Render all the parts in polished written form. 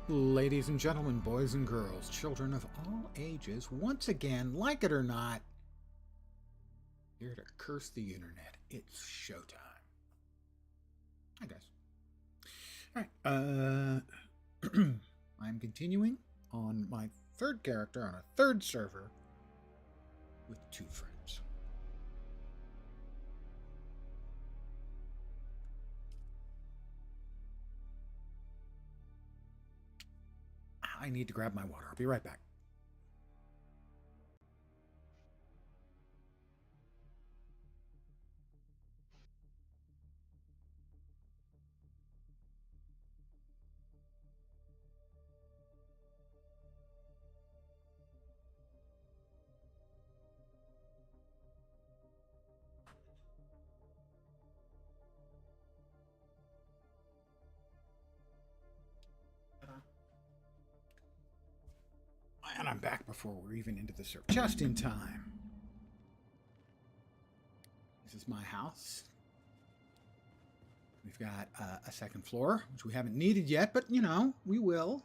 Ladies and gentlemen, boys and girls, children of all ages, once again, like it or not, here to curse the internet. It's showtime. Hi, guys. All right. I'm continuing on my third character on a third server with two friends. I need to grab my water. I'll be right back. And I'm back before we're even into the server. Just in time. This is my house. We've got a second floor, which we haven't needed yet, but, you know, we will.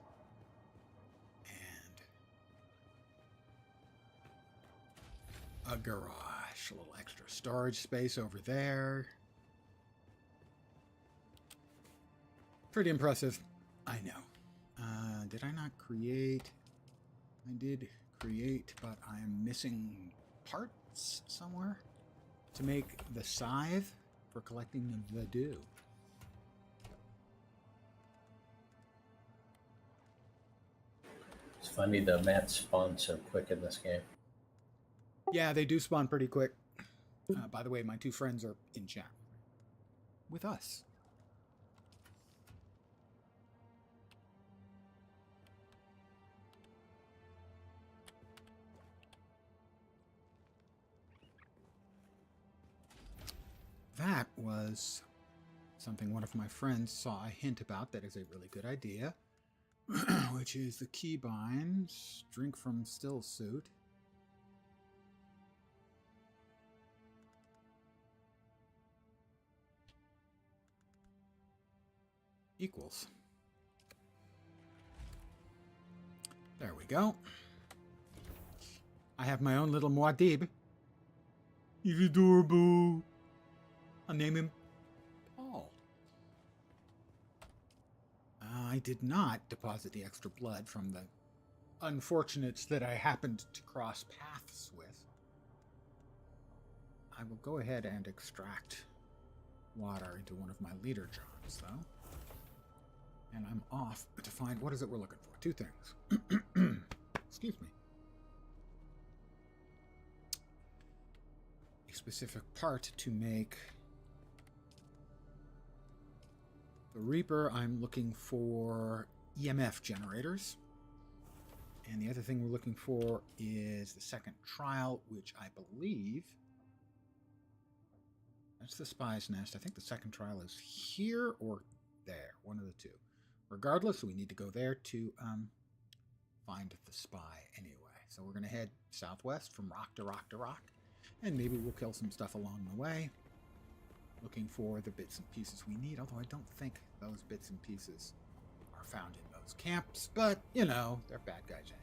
And a garage. A little extra storage space over there. Pretty impressive. I know. Did I not create... I did create, but I'm missing parts somewhere to make the scythe for collecting the dew. It's funny the mats spawn so quick in this game. Yeah, they do spawn pretty quick. By the way, my two friends are in chat with us. That was something one of my friends saw a hint about that is a really good idea, which is the keybinds, drink from still suit. Equals. There we go. I have my own little Muad'Dib. He's adorable. I'll name him Paul. I did not deposit the extra blood from the unfortunates that I happened to cross paths with. I will go ahead and extract water into one of my leader jars, though. And I'm off to find... What is it we're looking for? Two things. Excuse me. A specific part to make... The Reaper, I'm looking for EMF generators. And the other thing we're looking for is the second trial, which I believe... That's the spy's nest. I think the second trial is here or there. One of the two. Regardless, we need to go there to find the spy anyway. So we're going to head southwest from rock to rock to rock. And maybe we'll kill some stuff along the way. Looking for the bits and pieces we need, although I don't think those bits and pieces are found in those camps. But, you know, they're bad guys anyway.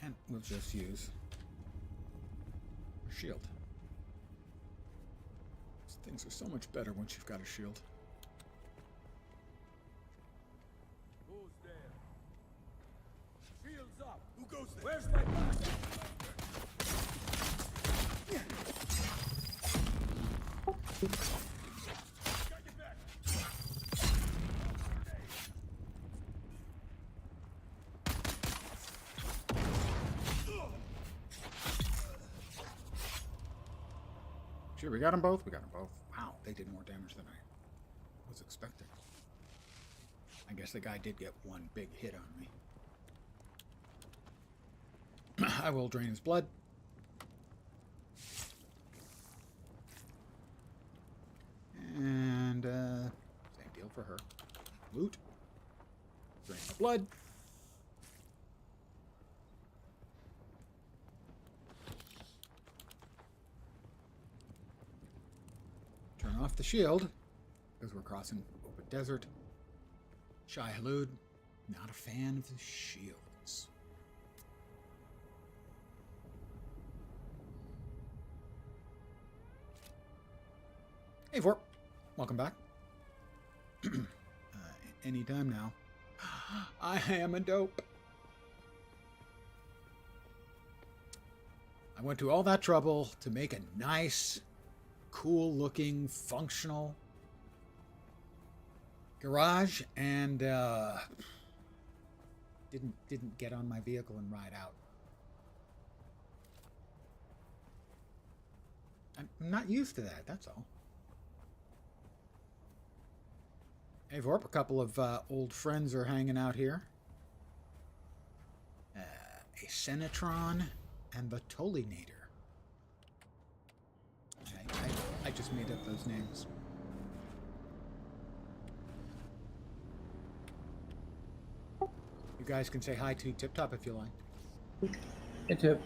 And we'll just use a shield. These things are so much better once you've got a shield. Who goes there? Where's my back? Got your back. Sure, we got them both? We got them both. Wow, they did more damage than I was expecting. I guess the guy did get one big hit on me. I will drain his blood. And, same deal for her. Loot. Drain the blood. off the shield, because we're crossing open desert. Shai Halud, not a fan of the shields. Hey, Vorp. Welcome back. Anytime now. I am a dope. I went to all that trouble to make a nice, cool-looking, functional garage, and didn't get on my vehicle and ride out. I'm not used to that. That's all. Hey, Vorp, a couple of old friends are hanging out here. A Senatron and the Tolinator. I just made up those names. You guys can say hi to Tip Top if you like. Hey, Tip.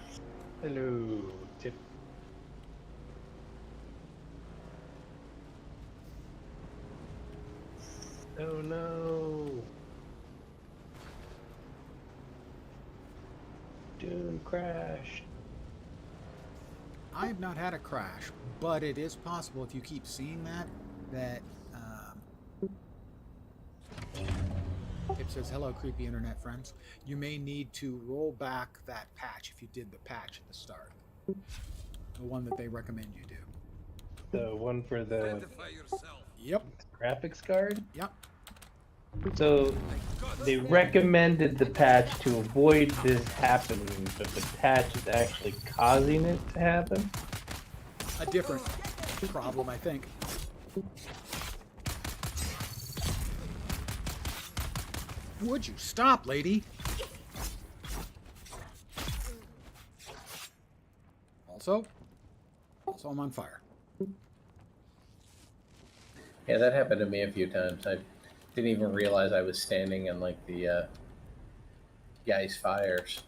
Hello, Tip. Oh no! Dune crashed. I have not had a crash, but it is possible if you keep seeing that Tip says, hello, creepy internet friends. You may need to roll back that patch if you did the patch at the start. The one that they recommend you do. The one for the Identify yourself. Yep, graphics card. yep. So they recommended the patch to avoid this happening, but the patch is actually causing it to happen. A different problem, I think. Would you stop, lady? Also, I'm on fire. Yeah, that happened to me a few times. I didn't even realize I was standing in like the ice fires.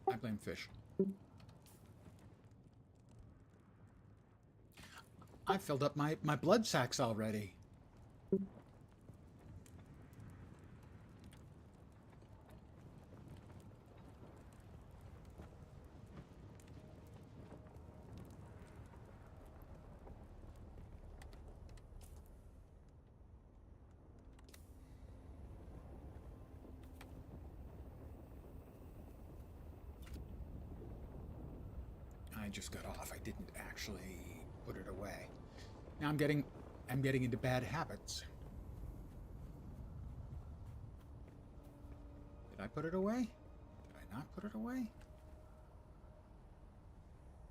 I blame fish. I filled up my blood sacks already. I just got off. I didn't actually put it away. Now I'm getting into bad habits. Did I put it away? Did I not put it away?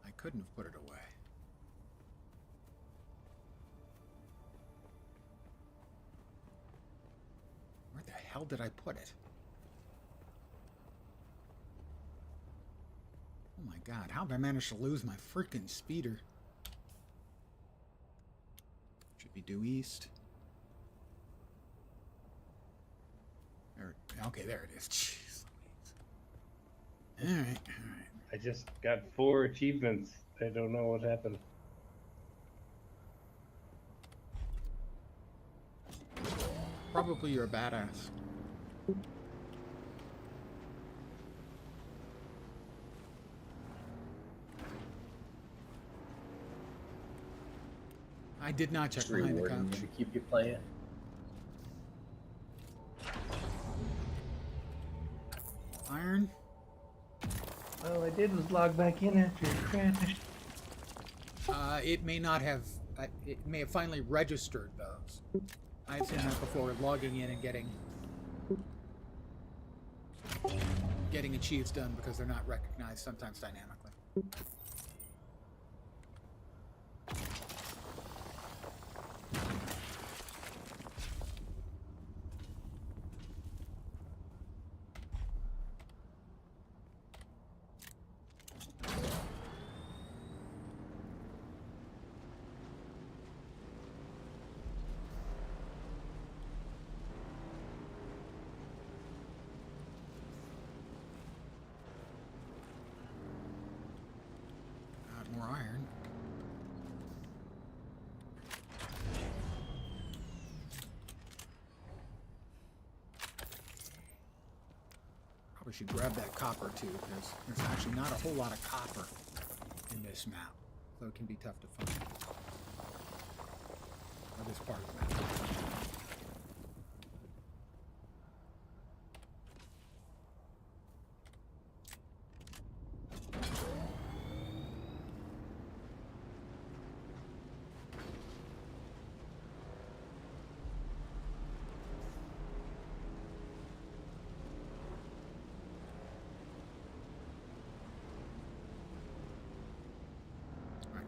I couldn't have put it away. Where the hell did I put it? Oh my god, how did I manage to lose my freaking speeder? Should be due east. There, okay, there it is. Jeez Louise. Alright. I just got 4 achievements. I don't know what happened. Probably you're a badass. I did not check Just behind the rewarding couch. you to keep you playing. Iron? All I did was log back in after it crashed. It may not have. It may have finally registered those. I've seen that before, logging in and getting achieves done because they're not recognized sometimes dynamically. We should grab that copper too, because there's actually not a whole lot of copper in this map, so it can be tough to find. Or this part of the map.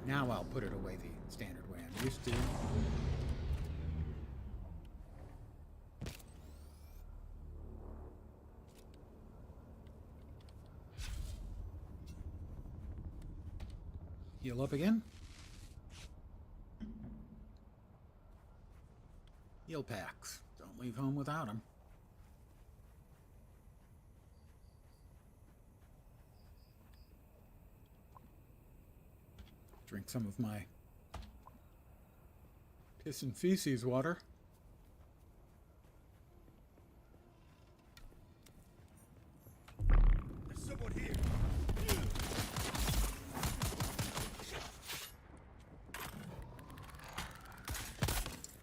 Now I'll put it away the standard way I'm used to. Heal up again. Heal packs. Don't leave home without them. Drink some of my piss and feces water. There's someone here.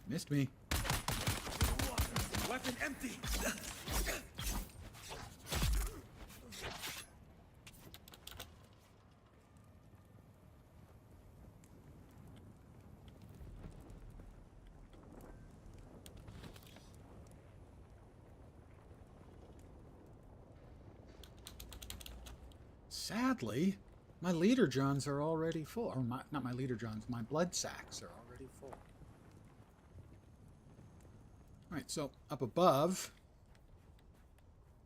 Missed me. Weapon empty. Sadly, my leader johns are already full. Or not my leader johns, my blood sacks are already full. Alright, so up above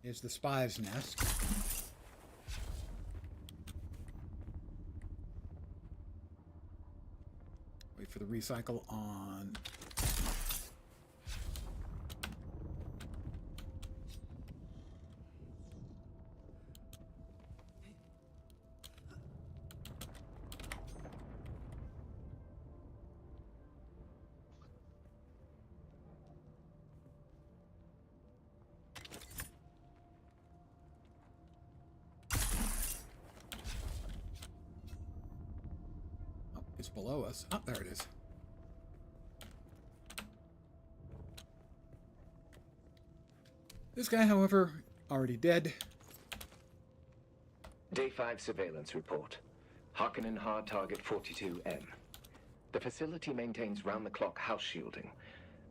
is the spy's nest. Wait for the recycle on... It's below us. Oh, there it is. This guy, however, already dead. Day 5 surveillance report. Harkonnen hard target 42M. The facility maintains round-the-clock house shielding.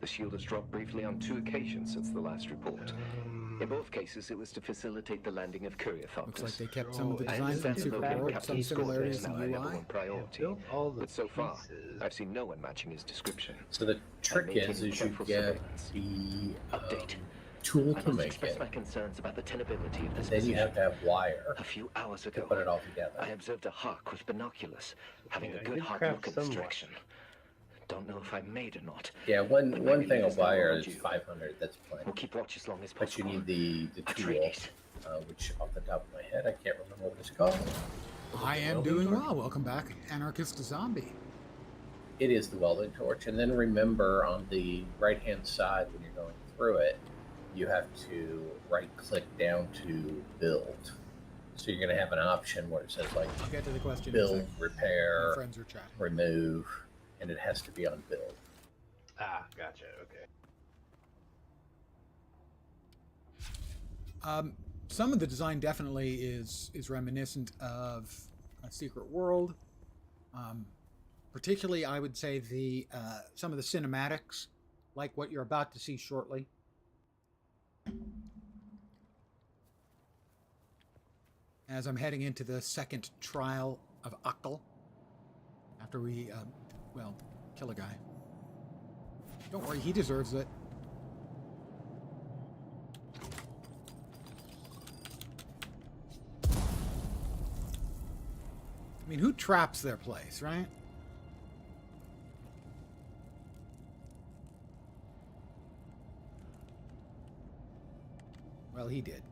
The shield has dropped briefly on 2 occasions since the last report. In both cases, it was to facilitate the landing of courier Looks like thopters. they kept some of the I designs in understand Super that locating Board, Captain some Scott similarities is in now our number UI. one priority. Built all the But so far, pieces. I've seen no one matching his description. So the trick maintaining is you careful get surveillance. the Update. tool I to must make express it, my concerns about the tenability of this then you position. have to have wire A few hours to ago, put it all together. I observed a hawk with binoculars, having Yeah, a I good did hard craft look at some this wire. direction. Don't know if I made or not. Yeah, one But one maybe thing there's of no wire more is due. 500. That's plenty. We'll keep watch as long as But you possible. need the A tool, trainees. which off the top of my head I can't remember what it's called. I am doing well. Welcome back, Anarchist Zombie. It is the welding torch, and then remember on the right-hand side when you're going through it, you have to right-click down to build. So you're going to have an option where it says like I'll get to the question in a build, second. My repair, friends are chatting. remove, and it has to be on build. Ah, gotcha. Okay. Some of the design definitely is reminiscent of a Secret World. Particularly, I would say the some of the cinematics, like what you're about to see shortly. As I'm heading into the second trial of Akal, after we, well, kill a guy. Don't worry, he deserves it. I mean, who traps their place, right? Well, he did.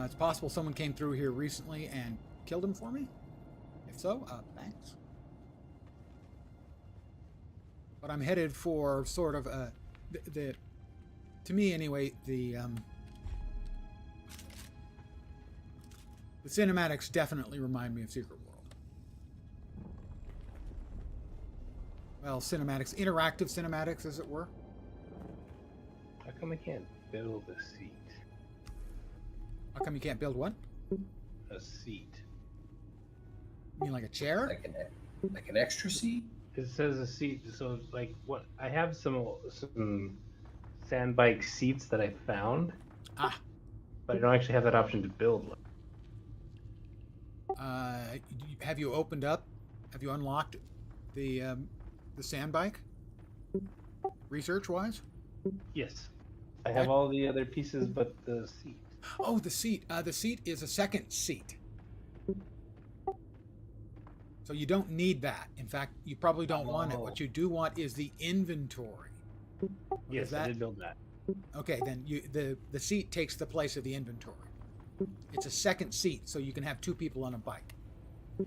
It's possible someone came through here recently and killed him for me. If so, thanks. But I'm headed for sort of the To me, anyway, the cinematics definitely remind me of Secret World. Well, cinematics, interactive cinematics, as it were. How come I can't build a seat? How come you can't build what? A seat. You mean like a chair? Like an extra seat? It says a seat, so like what? I have some sandbike seats that I found, Ah, but I don't actually have that option to build one. have you opened up? Have you unlocked the sand bike? Research-wise? Yes, I have all the other pieces, but the seat. Oh, the seat. The seat is a second seat. So you don't need that. In fact, you probably don't want it. What you do want is the inventory. Yes, I did build that. Okay, then the seat takes the place of the inventory. It's a second seat, so you can have two people on a bike.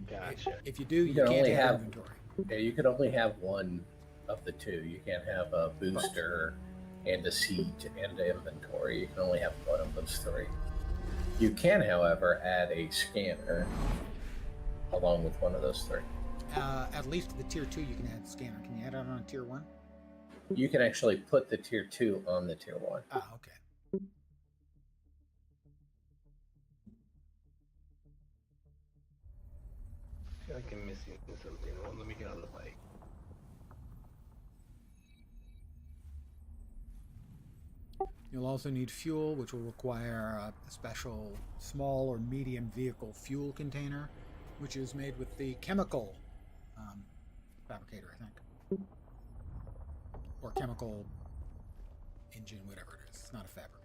Gotcha. If you do, you can can't only have have inventory. Yeah, you can only have one of the two. You can't have a booster and a seat and an inventory. You can only have one of those three. You can, however, add a scanner along with one of those three. At least the tier 2 you can add scanner. Can you add it on tier 1? You can actually put the tier 2 on the tier 1. Ah, okay. I feel like I'm missing something. Well, let me get on the bike. You'll also need fuel, which will require a special small or medium vehicle fuel container, which is made with the chemical fabricator, I think. Or chemical engine, whatever it is. It's not a fabricator.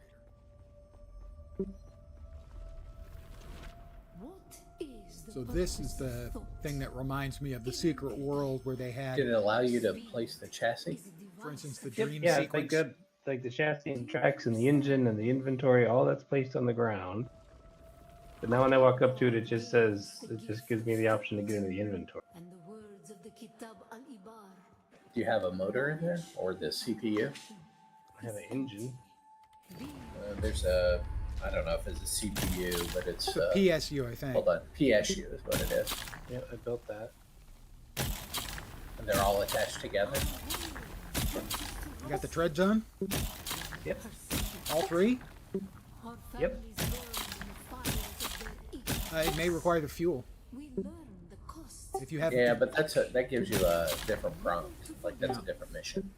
So this is the thing that reminds me of the Secret World where they had... Did it allow you to place the chassis? For instance, the dream Yeah, sequence. like good. Like the chassis and tracks and the engine and the inventory, all that's placed on the ground. But now when I walk up to it, it just gives me the option to get into the inventory. Do you have a motor in there or the CPU? I have an engine. There's a, I don't know if it's a CPU, but it's PSU, I think. hold on, PSU is what it is, Yeah, I built that. and they're all attached together. You got the tread zone? Yep. All three? Yep. It may require the fuel. If you have... Yeah, but that gives you a different prompt. Like that's a different mission.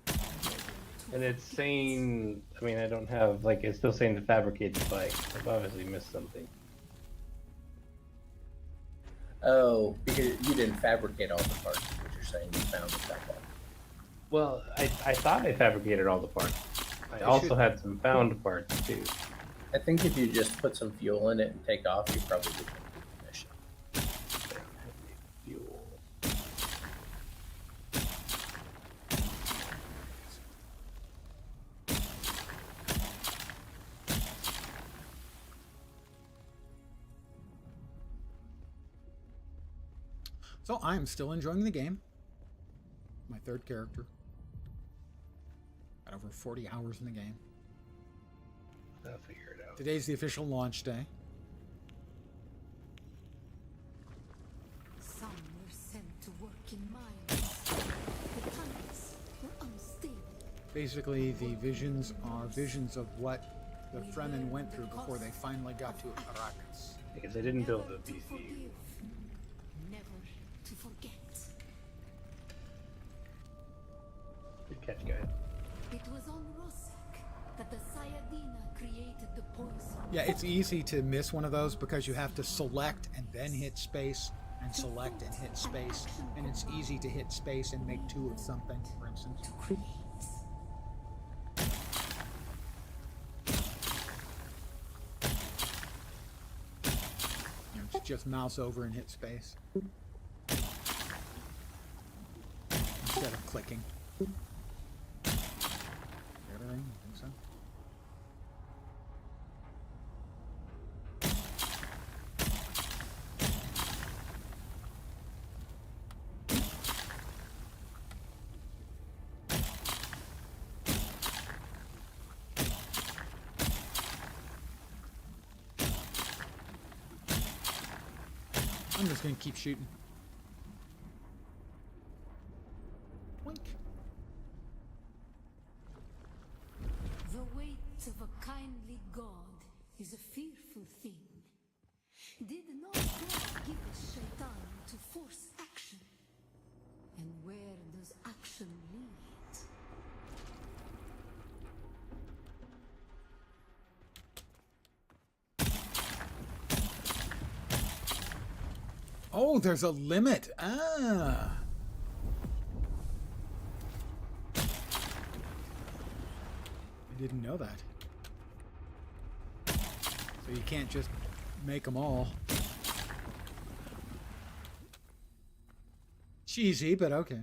And it's saying, I mean, I don't have, like, it's still saying to fabricate the bike. I've obviously missed something. Oh, because you didn't fabricate all the parts. What you're saying, you found it that way. Well, I thought I fabricated all the parts. I also had some found parts, too. I think if you just put some fuel in it and take off, you probably can do the mission. Fuel. So I'm still enjoying the game. My third character. Got over 40 hours in the game. I'll figure it out. Today's the official launch day. Some were sent to work in mines. The tunnels were unstable. Basically, the visions are visions of what the Fremen went through before they finally got to Arrakis. Because I didn't build Never the to PC. forgive, never to forget. Good catch, guys. It was on Rossak that the Sayadina created the poison. Yeah, it's easy to miss one of those because you have to select and then hit space, and select and hit space, and it's easy to hit space and make two of something, for instance. You know, just mouse over and hit space instead of clicking. Everything, I think so. I'm just gonna keep shooting. Wink. The weight of a kindly God is a fearful thing. Did not God give us Shaitan to force action? And where does action lead? Oh, there's a limit. Ah. I didn't know that. So you can't just make them all. Cheesy, but okay.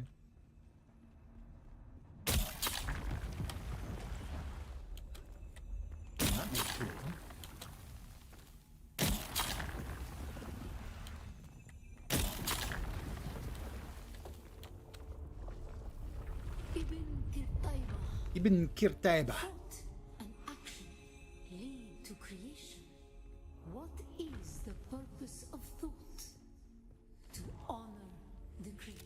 That makes two of them. Ibn Kirtaiba. Thought and action lead to creation. What is the purpose of thought? To honor the creator.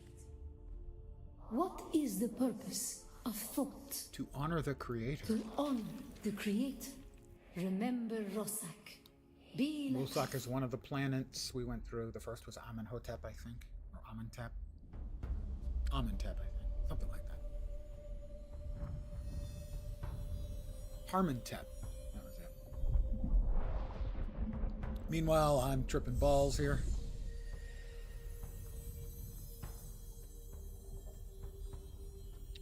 What is the purpose of thought? To honor the creator. To honor the creator. Remember Rosak. Be like Mosak is one of the planets we went through. The first was Amenhotep, I think. Or Amenhotep. Amenhotep, I think. Something like that. Harmontep. That was it. Meanwhile, I'm tripping balls here.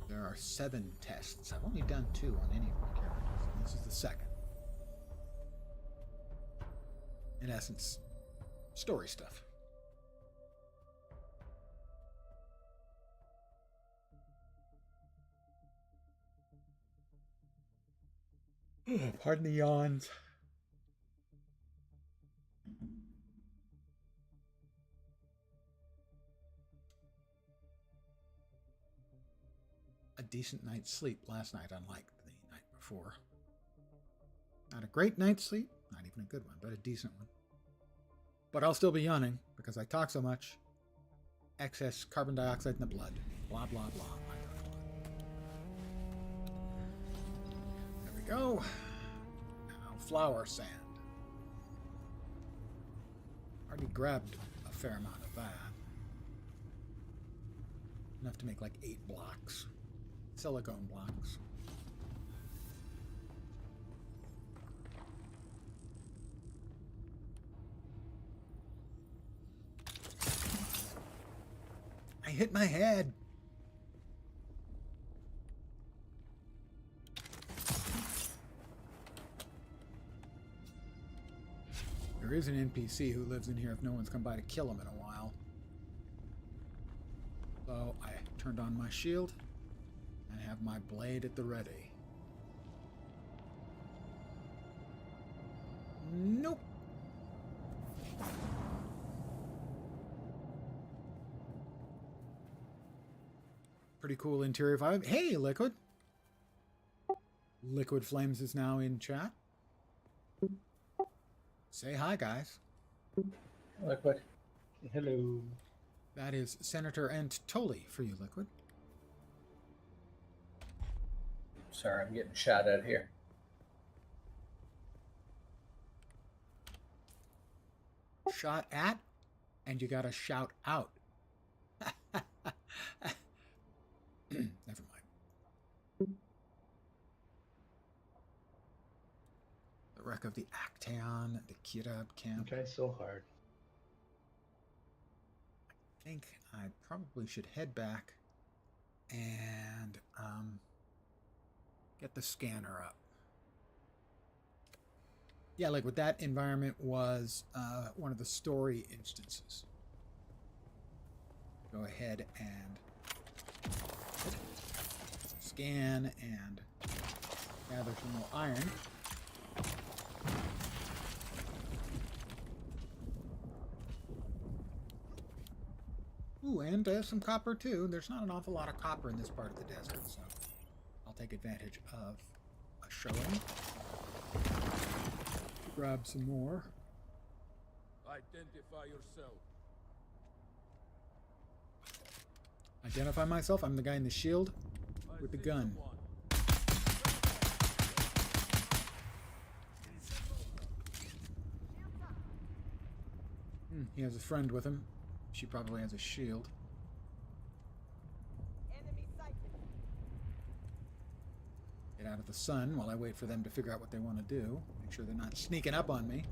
There are 7 tests. I've only done 2 on any of my characters. And this is the second. In essence, story stuff. Pardon the yawns. A decent night's sleep last night, unlike the night before. Not a great night's sleep, not even a good one, but a decent one. But I'll still be yawning because I talk so much. Excess carbon dioxide in the blood. Blah, blah, blah. There we go. Now, flour sand. Already grabbed a fair amount of that. Enough to make like 8 blocks. Silicone blocks. I hit my head. There is an NPC who lives in here if no one's come by to kill him in a while. So I turned on my shield and have my blade at the ready. Nope. Pretty cool interior vibe. Hey, Liquid. Liquid Flames is now in chat. Say hi, guys. Liquid. Hello. That is Senator Antoli for you, Liquid. Sorry, I'm getting shot at here. Shot at, and you gotta shout out. Never mind. The wreck of the Actaeon, the Kirab camp. Okay, so hard. I think I probably should head back and get the scanner up. Yeah, like with that environment was one of the story instances. Go ahead and scan and gather some more iron. Ooh, and some copper too. There's not an awful lot of copper in this part of the desert, so I'll take advantage of a showing. Grab some more. Identify yourself. Identify myself. I'm the guy in the shield with the gun. He has a friend with him. She probably has a shield. Get out of the sun while I wait for them to figure out what they want to do. Make sure they're not sneaking up on me.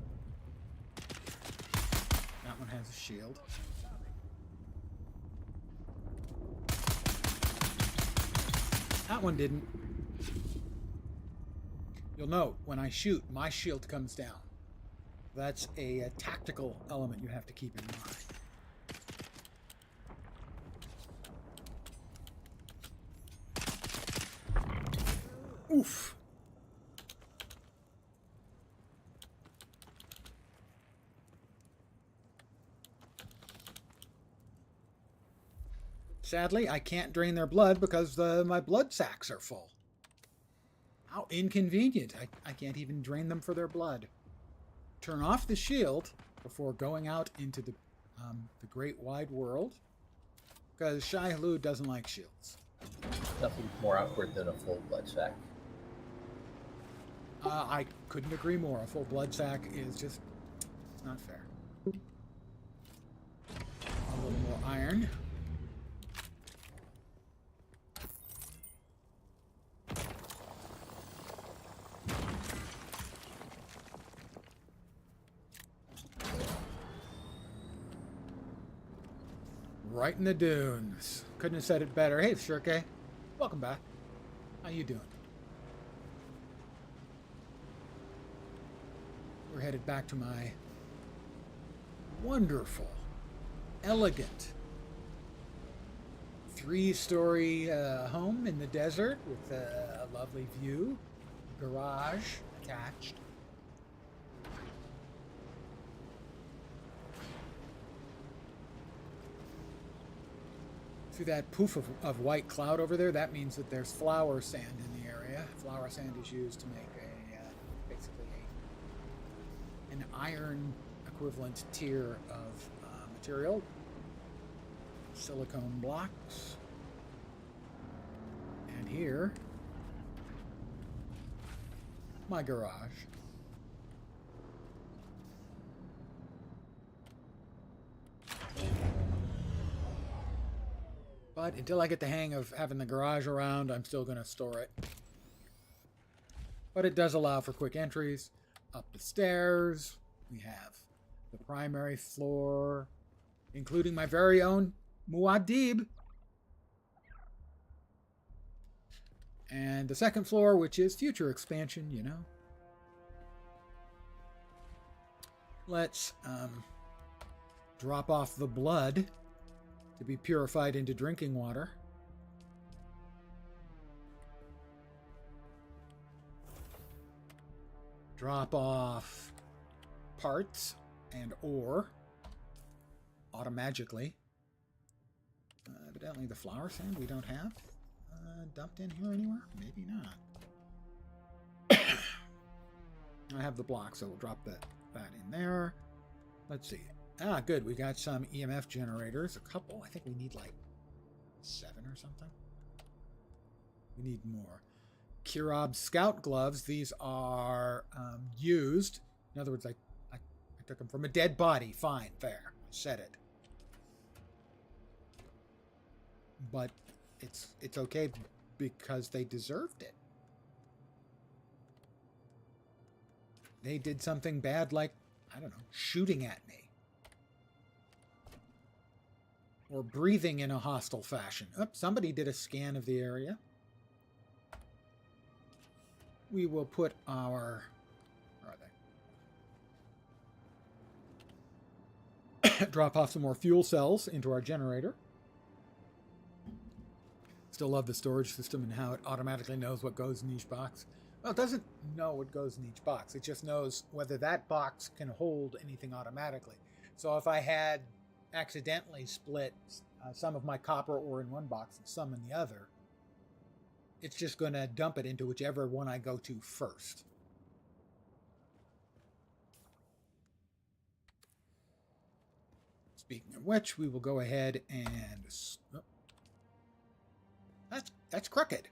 That one has a shield. That one didn't. You'll note, when I shoot, my shield comes down. That's a tactical element you have to keep in mind. Oof. Sadly, I can't drain their blood because my blood sacs are full. How inconvenient. I can't even drain them for their blood. Turn off the shield before going out into the great wide world, because Shai-Hulud doesn't like shields. Nothing more awkward than a full blood sac. I couldn't agree more. A full blood sac is just, it's not fair. A little more iron. Right in the dunes. Couldn't have said it better. Hey, Shirke. Welcome back. How you doing? We're headed back to my wonderful, elegant, 3-story home in the desert with a lovely view, garage attached. See that poof of white cloud over there? That means that there's flour sand in the area. Flour sand is used to make basically an iron equivalent tier of material. Silicone blocks. And here, my garage. But until I get the hang of having the garage around, I'm still going to store it. But it does allow for quick entries. Up the stairs, we have the primary floor, including my very own Muad'Dib. And the second floor, which is future expansion, you know. Let's drop off the blood to be purified into drinking water. Drop off parts and ore automagically. Evidently the flour sand we don't have dumped in here anywhere. Maybe not. I have the block, so we'll drop that in there. Let's see. Ah, good. We got some EMF generators. A couple. I think we need like 7 or something. We need more. Kirab Scout gloves. These are used. In other words, I took them from a dead body. Fine. There. I said it. But it's okay because they deserved it. They did something bad like, I don't know, shooting at me. Or breathing in a hostile fashion. Oh, somebody did a scan of the area. We will put our... Where are they? Drop off some more fuel cells into our generator. Still love the storage system and how it automatically knows what goes in each box. Well, it doesn't know what goes in each box. It just knows whether that box can hold anything automatically. So if I had accidentally split some of my copper ore in one box and some in the other, it's just going to dump it into whichever one I go to first. Speaking of which, we will go ahead and That's crooked.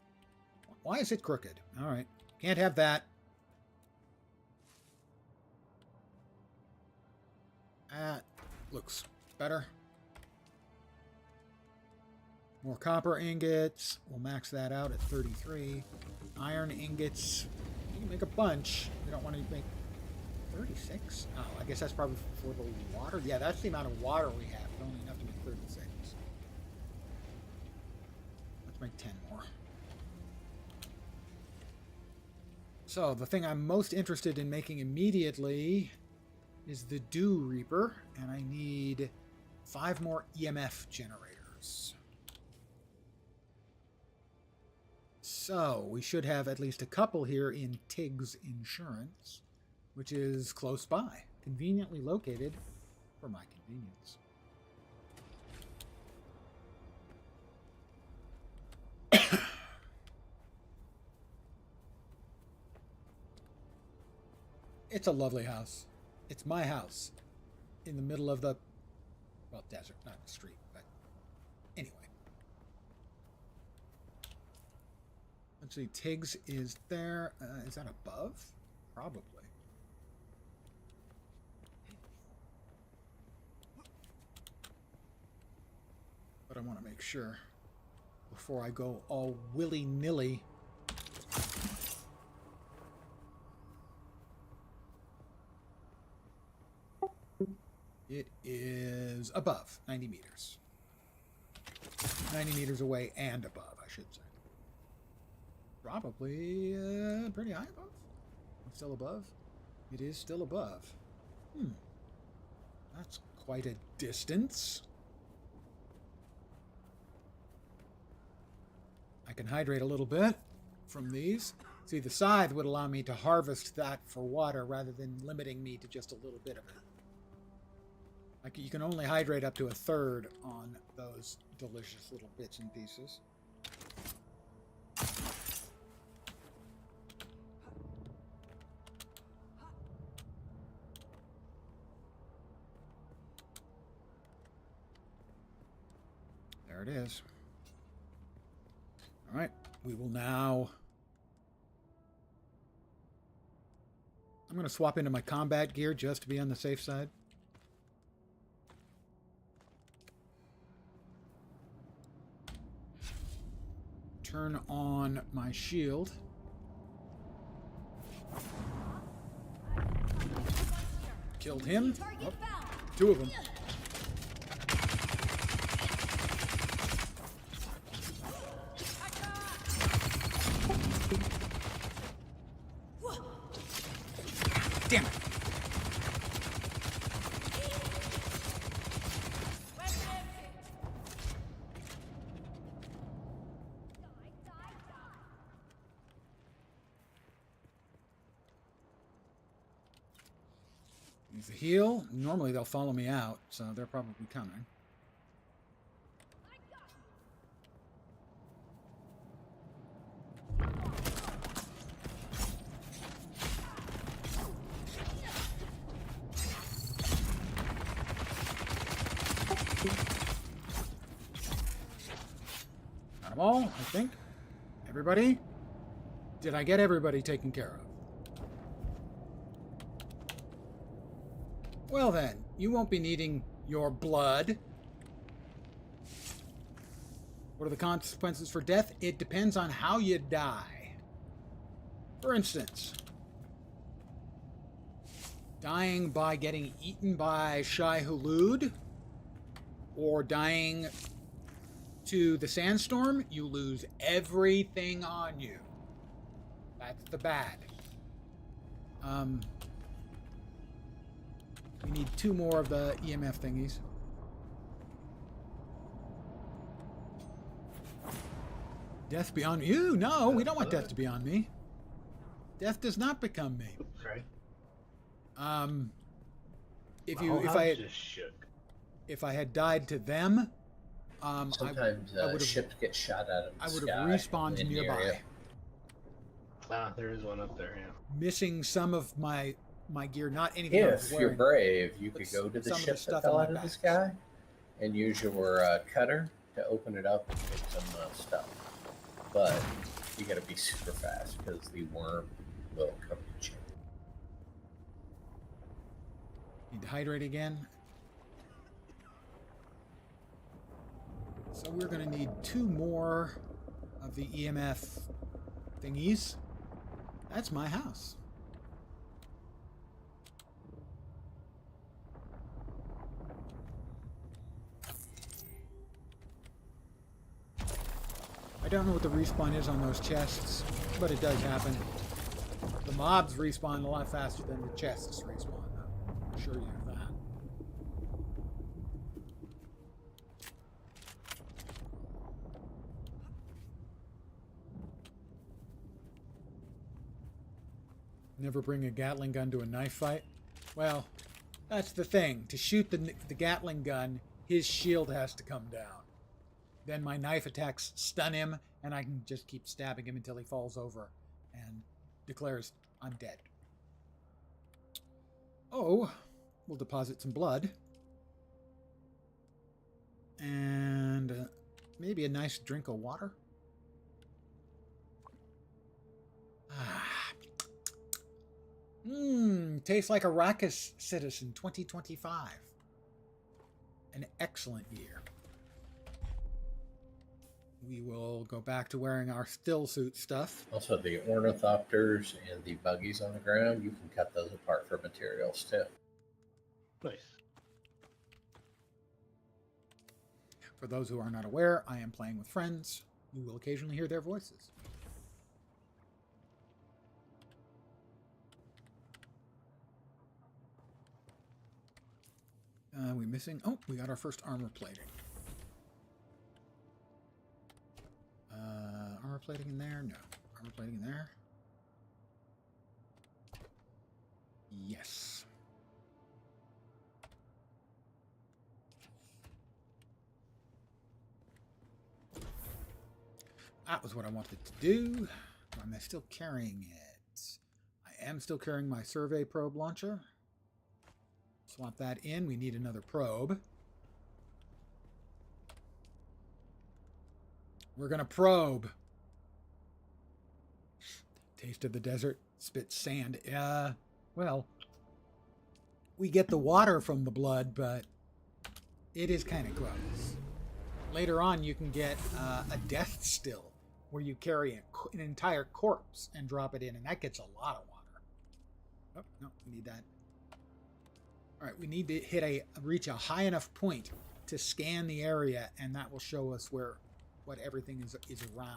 Why is it crooked? All right. Can't have that. That looks better. More copper ingots. We'll max that out at 33. Iron ingots. You can make a bunch. We don't want to make 36. Oh, I guess that's probably for the water. Yeah, that's the amount of water we have. We only have to make 36. Let's make 10 more. So, the thing I'm most interested in making immediately is the Dew Reaper, and I need 5 more EMF generators. So, we should have at least a couple here in Tig's Insurance, which is close by, conveniently located for my convenience. It's a lovely house. It's my house in the middle of the, well, desert, not the street, but anyway. Let's see, Tiggs is there. Is that above? Probably. But I want to make sure before I go all willy-nilly. It is above 90 meters. 90 meters away and above, I should say. Probably pretty high above. Still above? It is still above. That's quite a distance. I can hydrate a little bit from these. See, the scythe would allow me to harvest that for water rather than limiting me to just a little bit of it. Like, you can only hydrate up to 1/3 on those delicious little bits and pieces. There it is. All right, we will now... I'm going to swap into my combat gear just to be on the safe side. Turn on my shield. Killed him. Oh, 2 of them. Damn it. Use the heal. Normally they'll follow me out, so they're probably coming. Got them all, I think. Everybody? Did I get everybody taken care of? Well then, you won't be needing your blood. What are the consequences for death? It depends on how you die. For instance, dying by getting eaten by Shai Hulud, or dying to the sandstorm, you lose everything on you. That's the bad. We need 2 more of the EMF thingies. Death beyond you? No, we don't want death to be on me. Death does not become me. Right. If I had died to them, Sometimes I would have, ships get shot out of the I would sky have respawned in the nearby. area. Ah, there is one up there, yeah. Missing some of my gear, not anything I was If wearing. you're brave, you could But go to the some of the ship stuff that fell in my out of the bags. sky and use your cutter to open it up and get some stuff. but you got to be super fast because the worm will come at you. Need to hydrate again. So we're going to need 2 more of the EMF thingies. That's my house. I don't know what the respawn is on those chests, but it does happen. The mobs respawn a lot faster than the chests respawn. I'll assure you of that. Never bring a Gatling gun to a knife fight? Well, that's the thing. To shoot the Gatling gun, his shield has to come down. Then my knife attacks stun him, and I can just keep stabbing him until he falls over and declares, I'm dead. Oh, we'll deposit some blood. And maybe a nice drink of water. Tastes like Arrakis Citizen 2025. An excellent year. We will go back to wearing our still suit stuff. Also, the ornithopters and the buggies on the ground, you can cut those apart for materials too. Nice. For those who are not aware, I am playing with friends. You will occasionally hear their voices. We missing? Oh, we got our first armor plating. Armor plating in there? No. Armor plating in there? Yes. That was what I wanted to do. Am I still carrying it? I am still carrying my survey probe launcher. Swap that in. We need another probe. We're going to probe. Taste of the desert. Spit sand. Well, we get the water from the blood, but it is kind of gross. Later on, you can get a death still, where you carry an entire corpse and drop it in, and that gets a lot of water. Oh, no, we need that. All right, we need to reach a high enough point to scan the area, and that will show us what everything is around.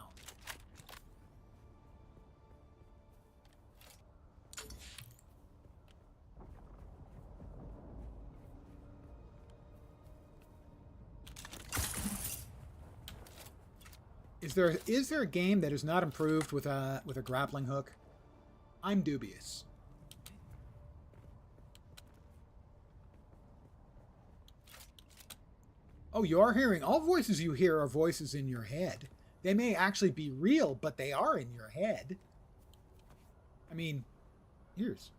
Is there a game that is not improved with a grappling hook? I'm dubious. Oh, you are hearing. All voices you hear are voices in your head. They may actually be real, but they are in your head. I mean, here's.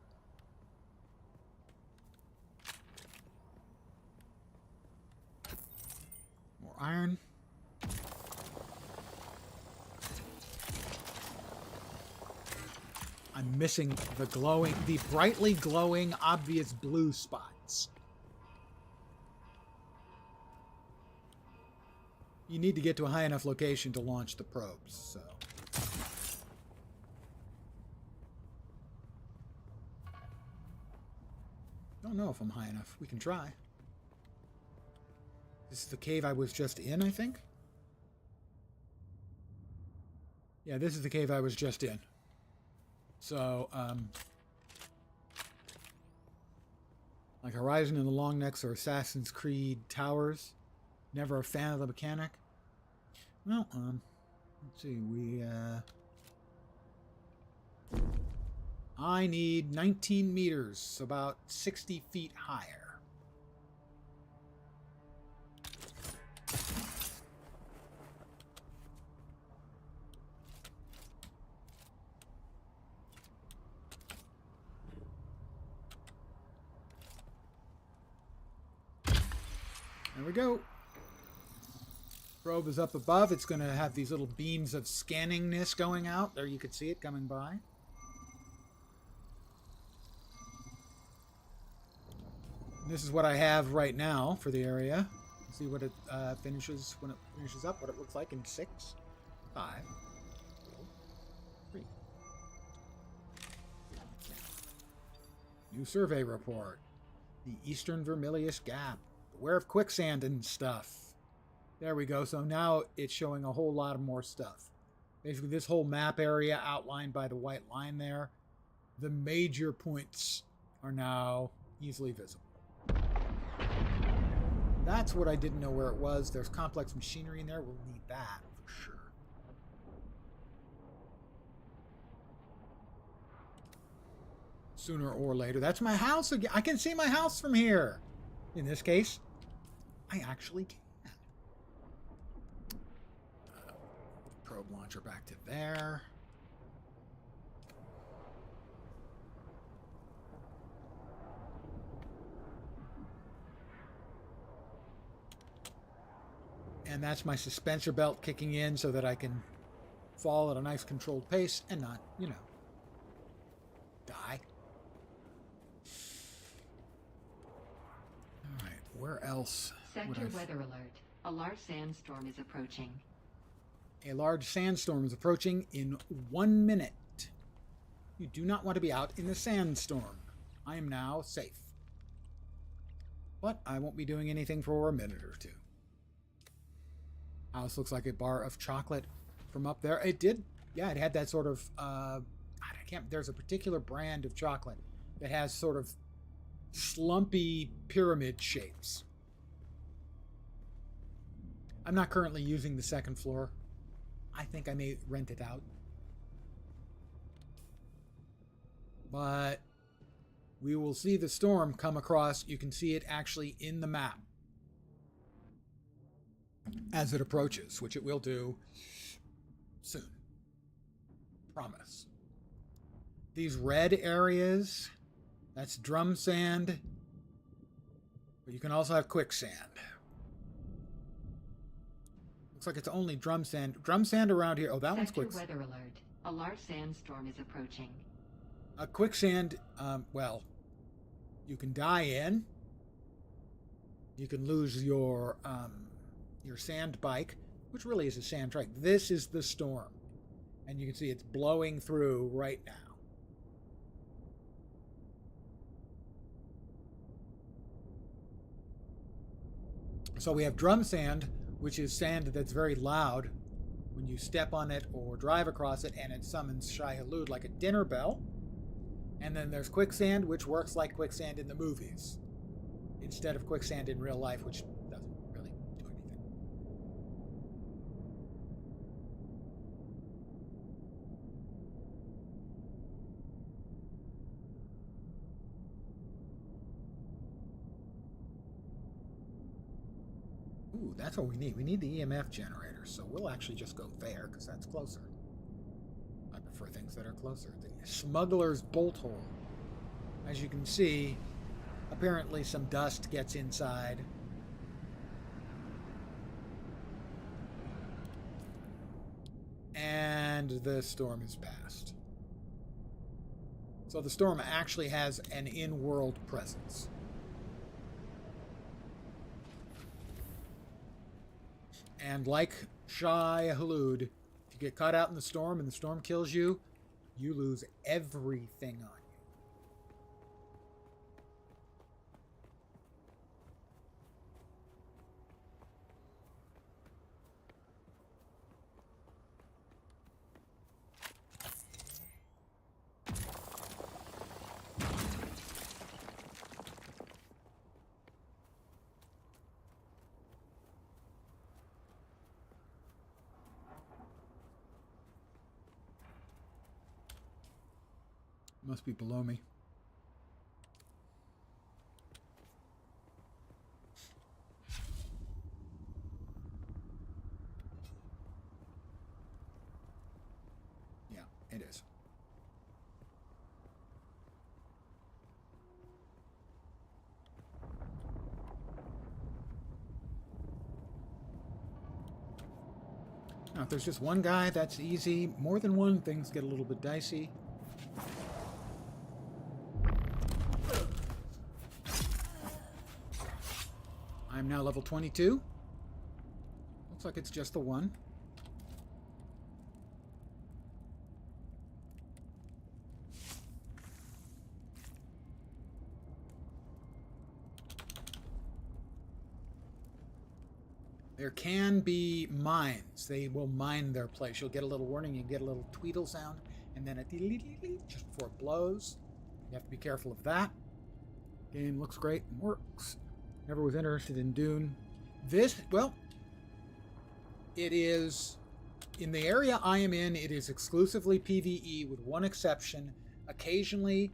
More iron. I'm missing the brightly glowing, obvious blue spots. You need to get to a high enough location to launch the probes, so. Don't know if I'm high enough. We can try. This is the cave I was just in, I think? Yeah, this is the cave I was just in. So, like Horizon and the Long Necks or Assassin's Creed Towers. Never a fan of the mechanic. Well, let's see, I need 19 meters, so about 60 feet higher. There we go. Probe is up above. It's going to have these little beams of scanningness going out. There you can see it coming by. And this is what I have right now for the area. See what it finishes when it finishes up, what it looks like in 6, 5, 4, 3. New survey report. The Eastern Vermilius Gap. Beware of quicksand and stuff. There we go. So now it's showing a whole lot of more stuff. Basically, this whole map area outlined by the white line there, the major points are now easily visible. That's what I didn't know where it was. There's complex machinery in there. We'll need that for sure. Sooner or later. That's my house again. I can see my house from here. In this case, I actually can. Probe launcher back to there. And that's my suspensor belt kicking in so that I can fall at a nice controlled pace and not, you know, die. All right, where else? Sector weather alert. A large sandstorm is approaching. A large sandstorm is approaching in 1 minute. You do not want to be out in the sandstorm. I am now safe. But I won't be doing anything for a minute or two. House looks like a bar of chocolate from up there. It did, yeah, it had that sort of, there's a particular brand of chocolate that has sort of slumpy pyramid shapes. I'm not currently using the second floor. I think I may rent it out. But we will see the storm come across. You can see it actually in the map as it approaches, which it will do soon. Promise. These red areas, that's drum sand, but you can also have quicksand. Looks like it's only drum sand. Drum sand around here. Oh, that one's quicksand. Weather alert. A large sandstorm is approaching. Quicksand, well, you can die in. You can lose your sand bike, which really is a sand trike. This is the storm. And you can see it's blowing through right now. So we have drum sand, which is sand that's very loud when you step on it or drive across it, and it summons Shai Hulud like a dinner bell. And then there's quicksand, which works like quicksand in the movies, instead of quicksand in real life, which doesn't really do anything. Ooh, that's what we need. We need the EMF generator, so we'll actually just go there, because that's closer. I prefer things that are closer. The smuggler's bolt hole. As you can see, apparently some dust gets inside. And the storm is past. So the storm actually has an in-world presence. And like Shai Hulud, if you get caught out in the storm and the storm kills you, you lose everything on you. Must be below me. Yeah, it is. Now, if there's just one guy, that's easy. More than one, things get a little bit dicey. I'm now level 22. Looks like it's just the one. There can be mines. They will mine their place. You'll get a little warning. You get a little tweedle sound, and then a just before it blows. You have to be careful of that. Game looks great and works. Never was interested in Dune. This, well, it is, in the area I am in, it is exclusively PvE with one exception. Occasionally,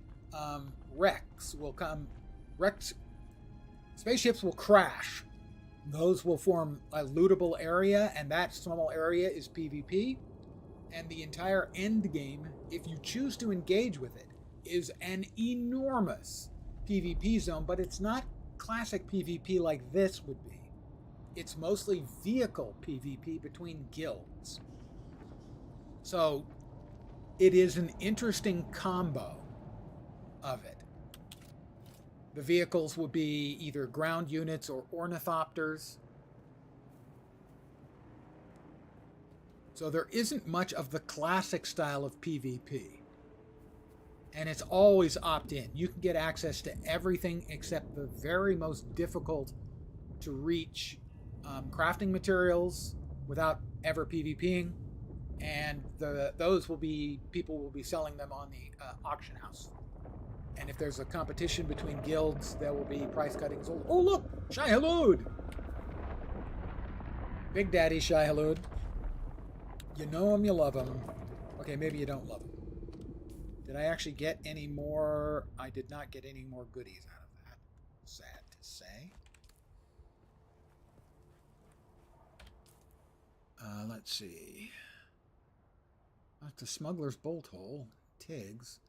wrecks will come. Spaceships will crash. Those will form a lootable area, and that small area is PvP. And the entire end game, if you choose to engage with it, is an enormous PvP zone, but it's not classic PvP like this would be. It's mostly vehicle PvP between guilds. So it is an interesting combo of it. The vehicles will be either ground units or ornithopters. So there isn't much of the classic style of PvP. And it's always opt-in. You can get access to everything except the very most difficult to reach crafting materials without ever PvPing. And those will be, people will be selling them on the auction house. And if there's a competition between guilds, there will be price cuttings. Oh, look! Shai Hulud! Big Daddy Shai Hulud. You know him, you love him. Okay, maybe you don't love him. Did I actually get any more? I did not get any more goodies out of that. Sad to say. Let's see. That's the smuggler's bolt hole. Tiggs.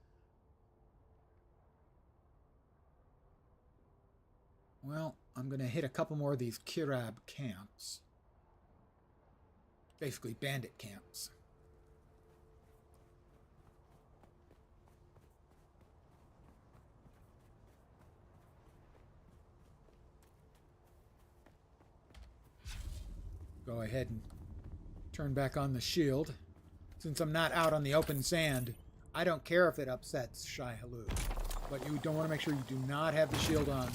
Well, I'm going to hit a couple more of these Kirab camps. Basically, bandit camps. Go ahead and turn back on the shield. Since I'm not out on the open sand, I don't care if it upsets Shai Hulud. But you don't want to make sure you do not have the shield on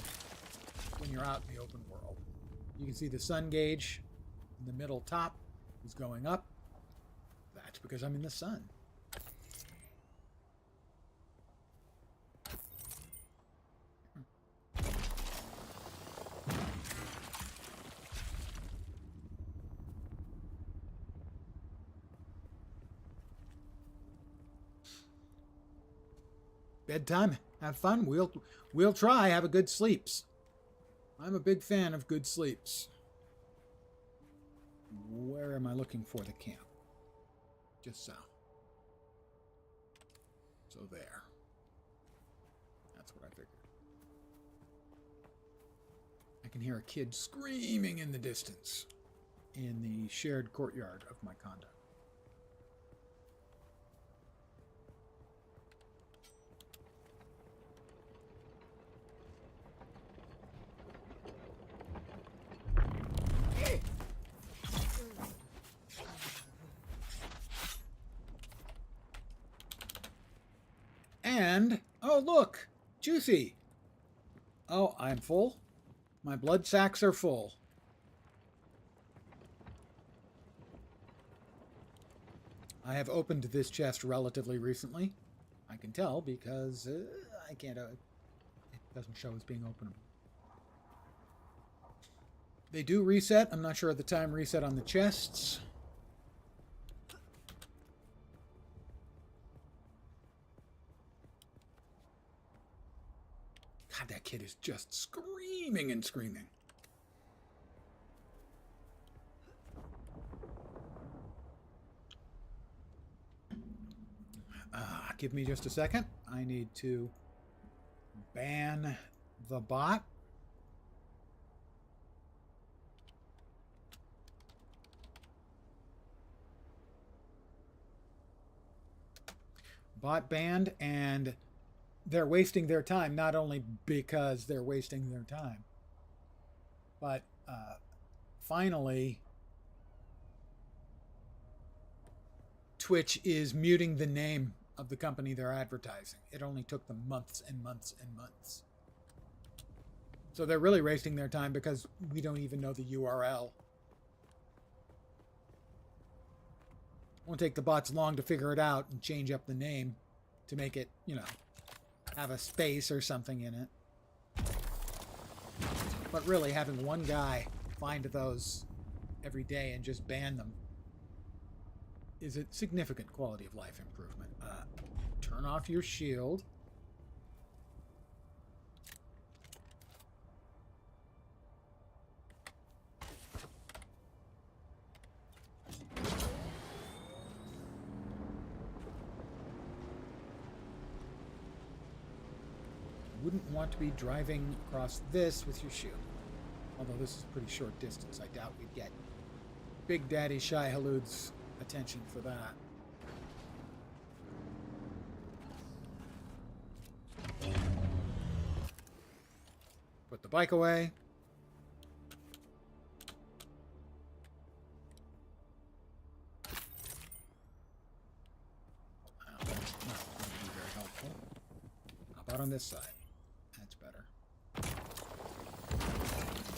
when you're out in the open world. You can see the sun gauge in the middle top is going up. That's because I'm in the sun. Bedtime. Have fun. We'll try. Have a good sleeps. I'm a big fan of good sleeps. Where am I looking for the camp? Just south. So there. That's what I figured. I can hear a kid screaming in the distance in the shared courtyard of my condo. And, oh look, juicy. Oh, I'm full. My blood sacs are full. I have opened this chest relatively recently. I can tell because I can't, it doesn't show as being openable. They do reset. I'm not sure at the time reset on the chests. God, that kid is just screaming and screaming. Give me just a second. I need to ban the bot. bot banned, and they're wasting their time, not only because they're wasting their time, but finally Twitch is muting the name of the company they're advertising. It only took them months and months and months. So they're really wasting their time because we don't even know the URL. Won't take the bots long to figure it out and change up the name to make it, you know, have a space or something in it. But really, having one guy find those every day and just ban them is a significant quality of life improvement. Turn off your shield. Wouldn't want to be driving across this with your shield. Although this is a pretty short distance. I doubt we'd get Big Daddy Shai Halud's attention for that. Put the bike away. Well, that's not going to be very helpful. How about on this side? That's better.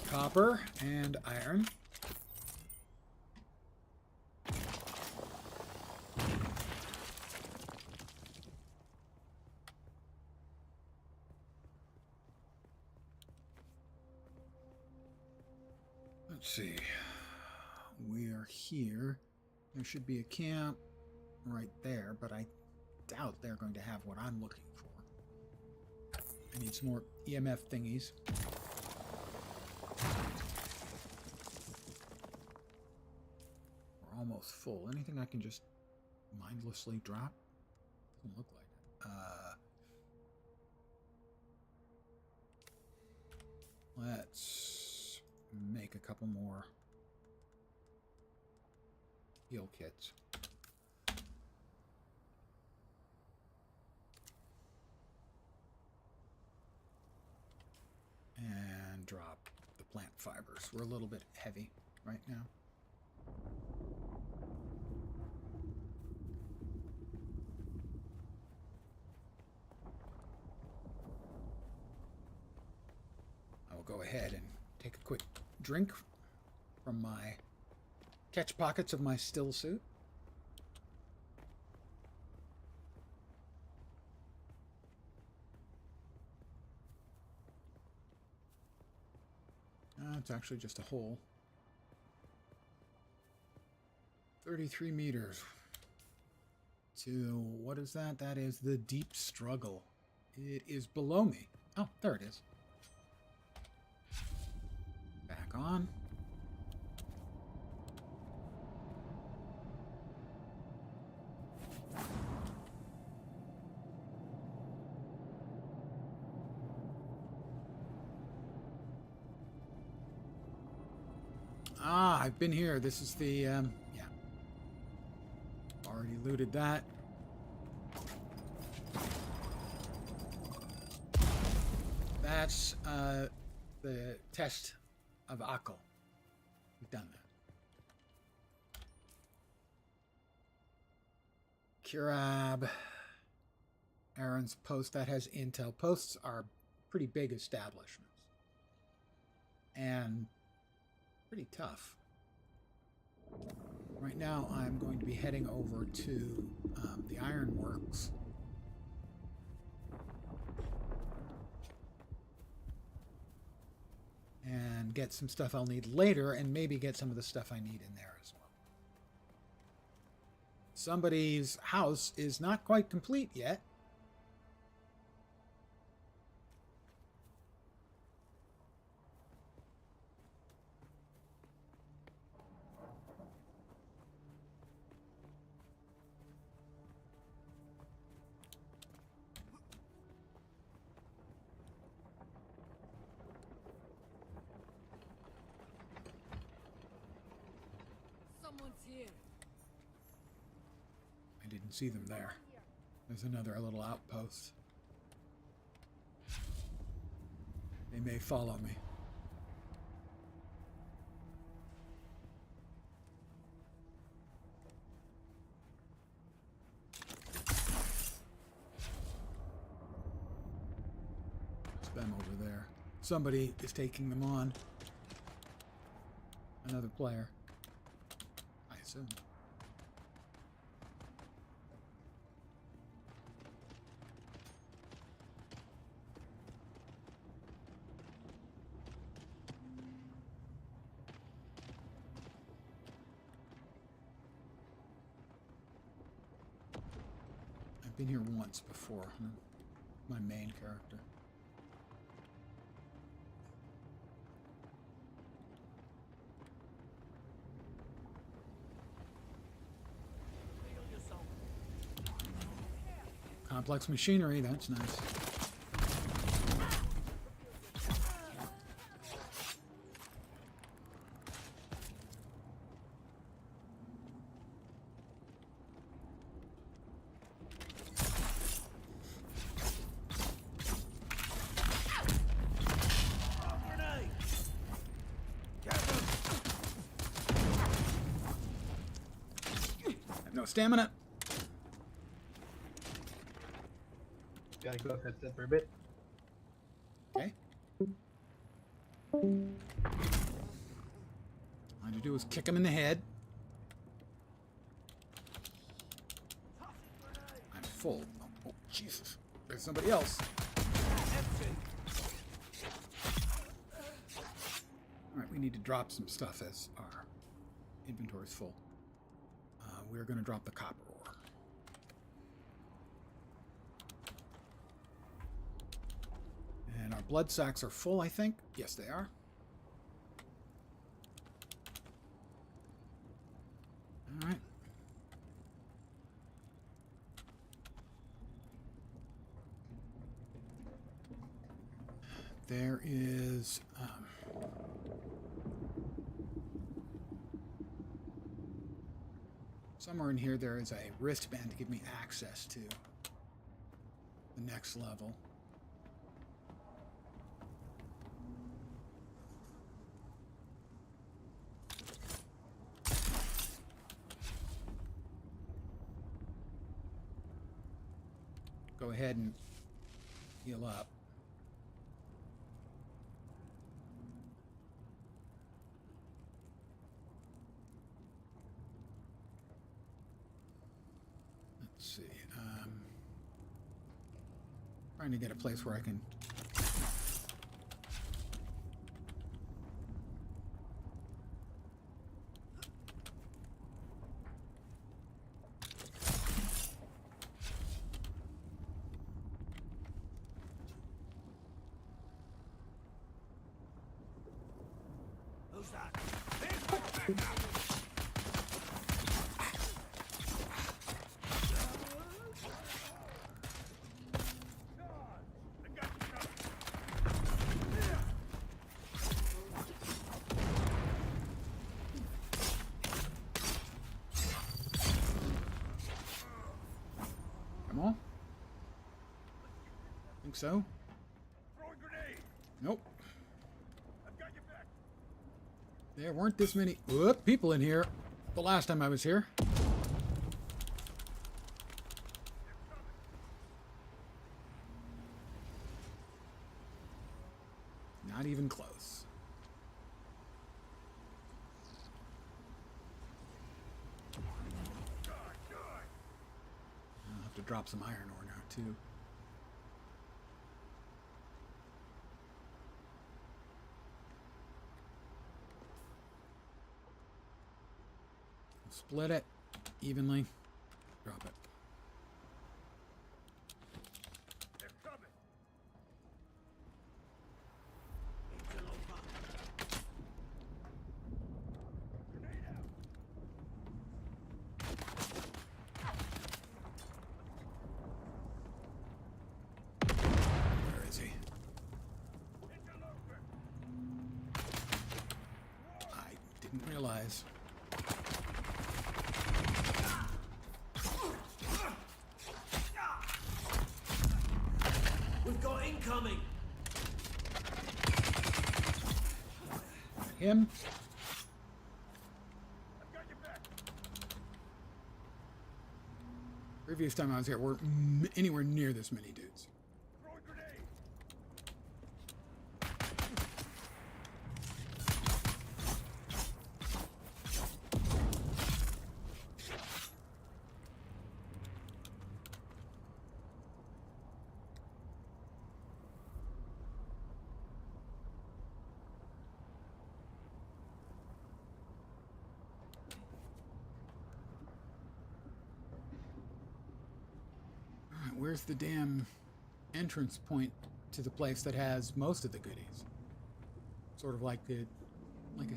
Copper and iron. Let's see. We are here. There should be a camp right there, but I doubt they're going to have what I'm looking for. I need some more EMF thingies. We're almost full. Anything I can just mindlessly drop? Doesn't look like it. Let's make a couple more heal kits. And drop the plant fibers. We're a little bit heavy right now. I will go ahead and take a quick drink from my catch pockets of my still suit. It's actually just a hole. 33 meters. To, what is that? That is the deep struggle. It is below me. Oh, there it is. Back on. Ah, I've been here. This is the, yeah. Already looted that. That's, the test of Akko. We've done that. Kirab. Aaron's post that has intel. Posts are pretty big establishments. And pretty tough. Right now, I'm going to be heading over to the ironworks. And get some stuff I'll need later, and maybe get some of the stuff I need in there as well. Somebody's house is not quite complete yet. Someone's here. I didn't see them there. There's another little outpost. They may follow me. It's them over there. Somebody is taking them on. Another player. I assume. I've been here once before. My main character. Complex machinery, that's nice. I have no stamina. Gotta go up that for a bit. Okay. All I had to do was kick him in the head. I'm full. Oh, Jesus. There's somebody else. Alright, we need to drop some stuff as our inventory's full. We're going to drop the copper ore. And our blood sacks are full, I think. Yes, they are. All right. There is... somewhere in here there is a wristband to give me access to the next level. Go ahead and heal up. Let's see. Trying to get a place where I can. Who's that? Come on. Think so? Throwing grenade. Nope. I've got your back. There weren't this many people in here the last time I was here. Not even close. I'll have to drop some iron ore now, too. Split it evenly. Drop it. They're coming. Grenade out. Where is he? Interloper. I didn't realize. him. I've got your back. Previous time I was here, we're anywhere near this many dudes. Throwing grenade. Alright, where's the damn entrance point to the place that has most of the goodies? Sort of like a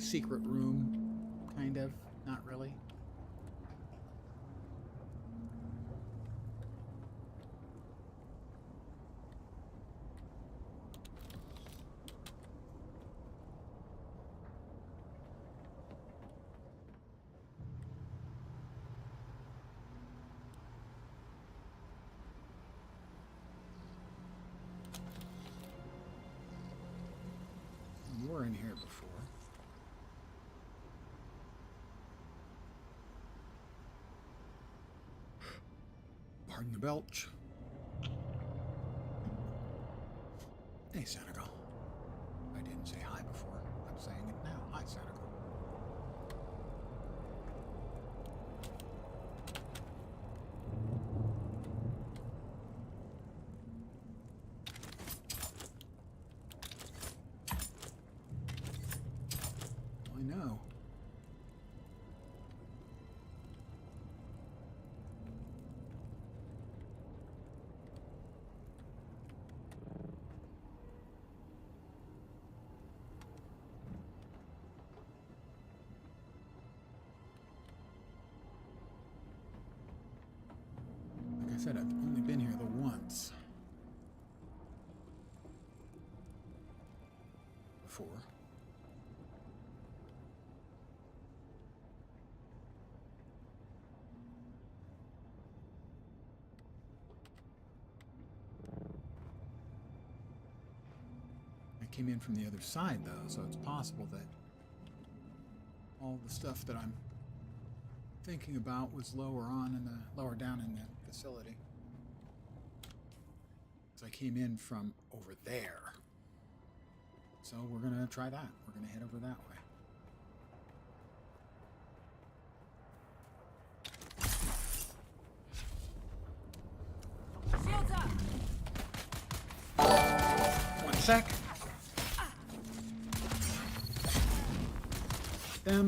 secret room, kind of. Not really. You were in here before. Pardon the belch. Hey, Senegal. I didn't say hi before. I'm saying it now. Hi, Senegal. I know. Like I said, I've only been here the once. Before. I came in from the other side though, so it's possible that all the stuff that I'm thinking about was lower down in the facility. So I came in from over there. So we're gonna try that. We're gonna head over that way. Shields up! One sec. Them.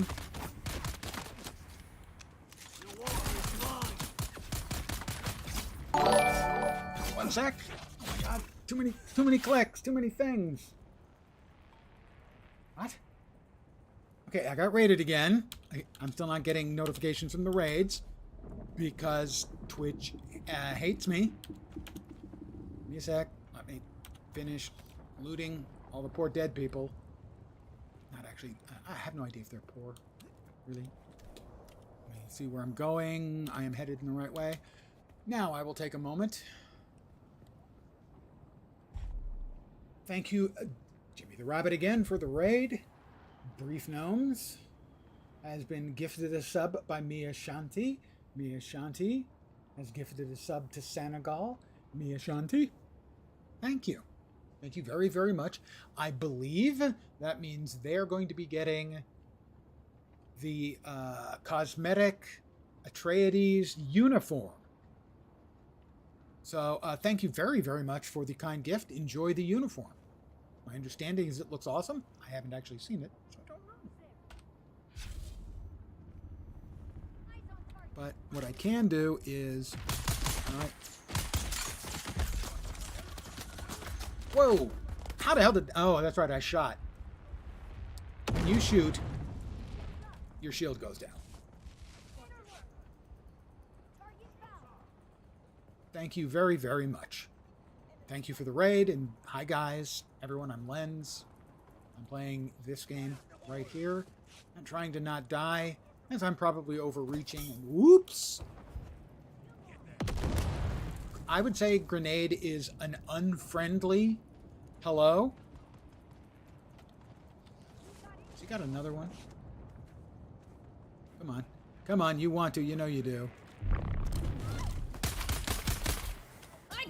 One sec. Oh my god. Too many clicks, too many things. What? Okay, I got raided again. I'm still not getting notifications from the raids because Twitch hates me. Give me a sec. Let me finish looting all the poor dead people. Not actually. I have no idea if they're poor. Really. Let me see where I'm going. I am headed in the right way. Now I will take a moment. Thank you, Jimmy the Rabbit, again for the raid. Brief Gnomes has been gifted a sub by Mia Shanti. Mia Shanti has gifted a sub to Senegal. Mia Shanti, thank you. Thank you very, very much. I believe that means they're going to be getting the cosmetic Atreides uniform. So thank you very, very much for the kind gift. Enjoy the uniform. My understanding is it looks awesome. I haven't actually seen it, so I don't know. But what I can do is... All right. Whoa! How the hell did... Oh, that's right, I shot. When you shoot, your shield goes down. Thank you very, very much. Thank you for the raid, and hi guys, everyone, I'm Lens. I'm playing this game right here. I'm trying to not die, as I'm probably overreaching, and whoops! I would say grenade is an unfriendly hello. See, he got another one? Come on. Come on, you want to. You know you do.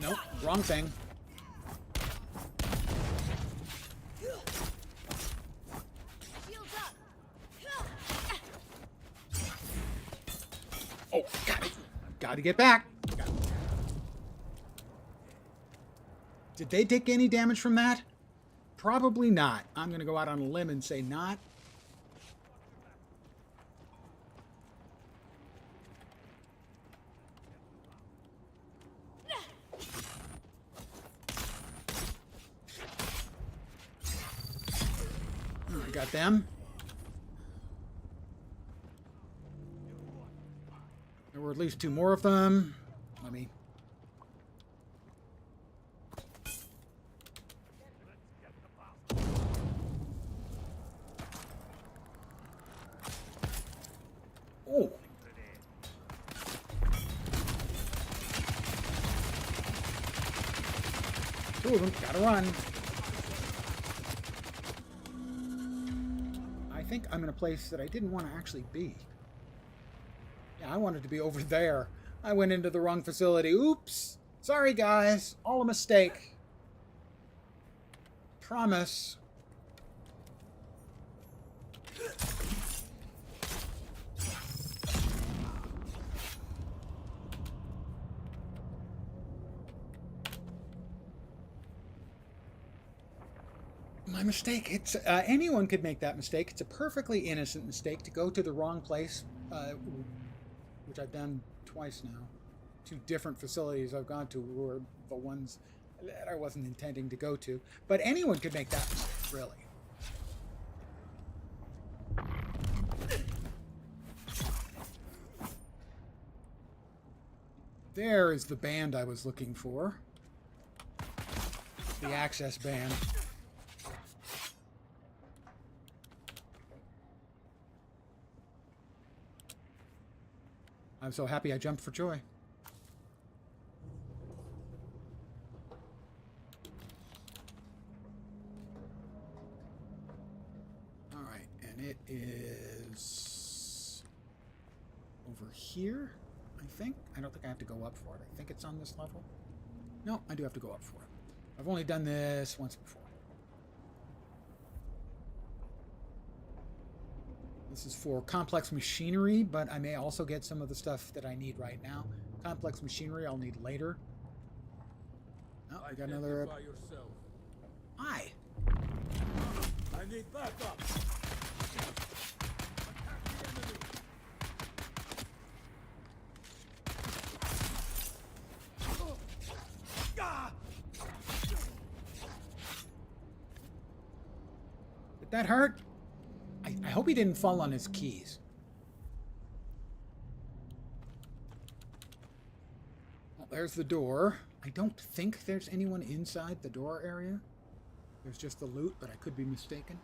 Nope, wrong thing. Oh, gotta get back. Did they take any damage from that? Probably not. I'm going to go out on a limb and say not. I got them. There were at least 2 more of them. Let me... Oh. Two of them. Gotta run. I think I'm in a place that I didn't want to actually be. Yeah, I wanted to be over there. I went into the wrong facility. Oops. Sorry, guys. All a mistake. Promise. My mistake. It's anyone could make that mistake. It's a perfectly innocent mistake to go to the wrong place, which I've done twice now. 2 different facilities I've gone to were the ones that I wasn't intending to go to. But anyone could make that mistake, really. There is the band I was looking for. The access band. I'm so happy I jumped for joy. All right, and it is over here, I think. I don't think I have to go up for it. I think it's on this level. No, I do have to go up for it. I've only done this once before. This is for complex machinery, but I may also get some of the stuff that I need right now. Complex machinery I'll need later. Oh, I got another... Hi! I need backup. Did that hurt? I hope he didn't fall on his keys. Well, there's the door. I don't think there's anyone inside the door area. There's just the loot, but I could be mistaken.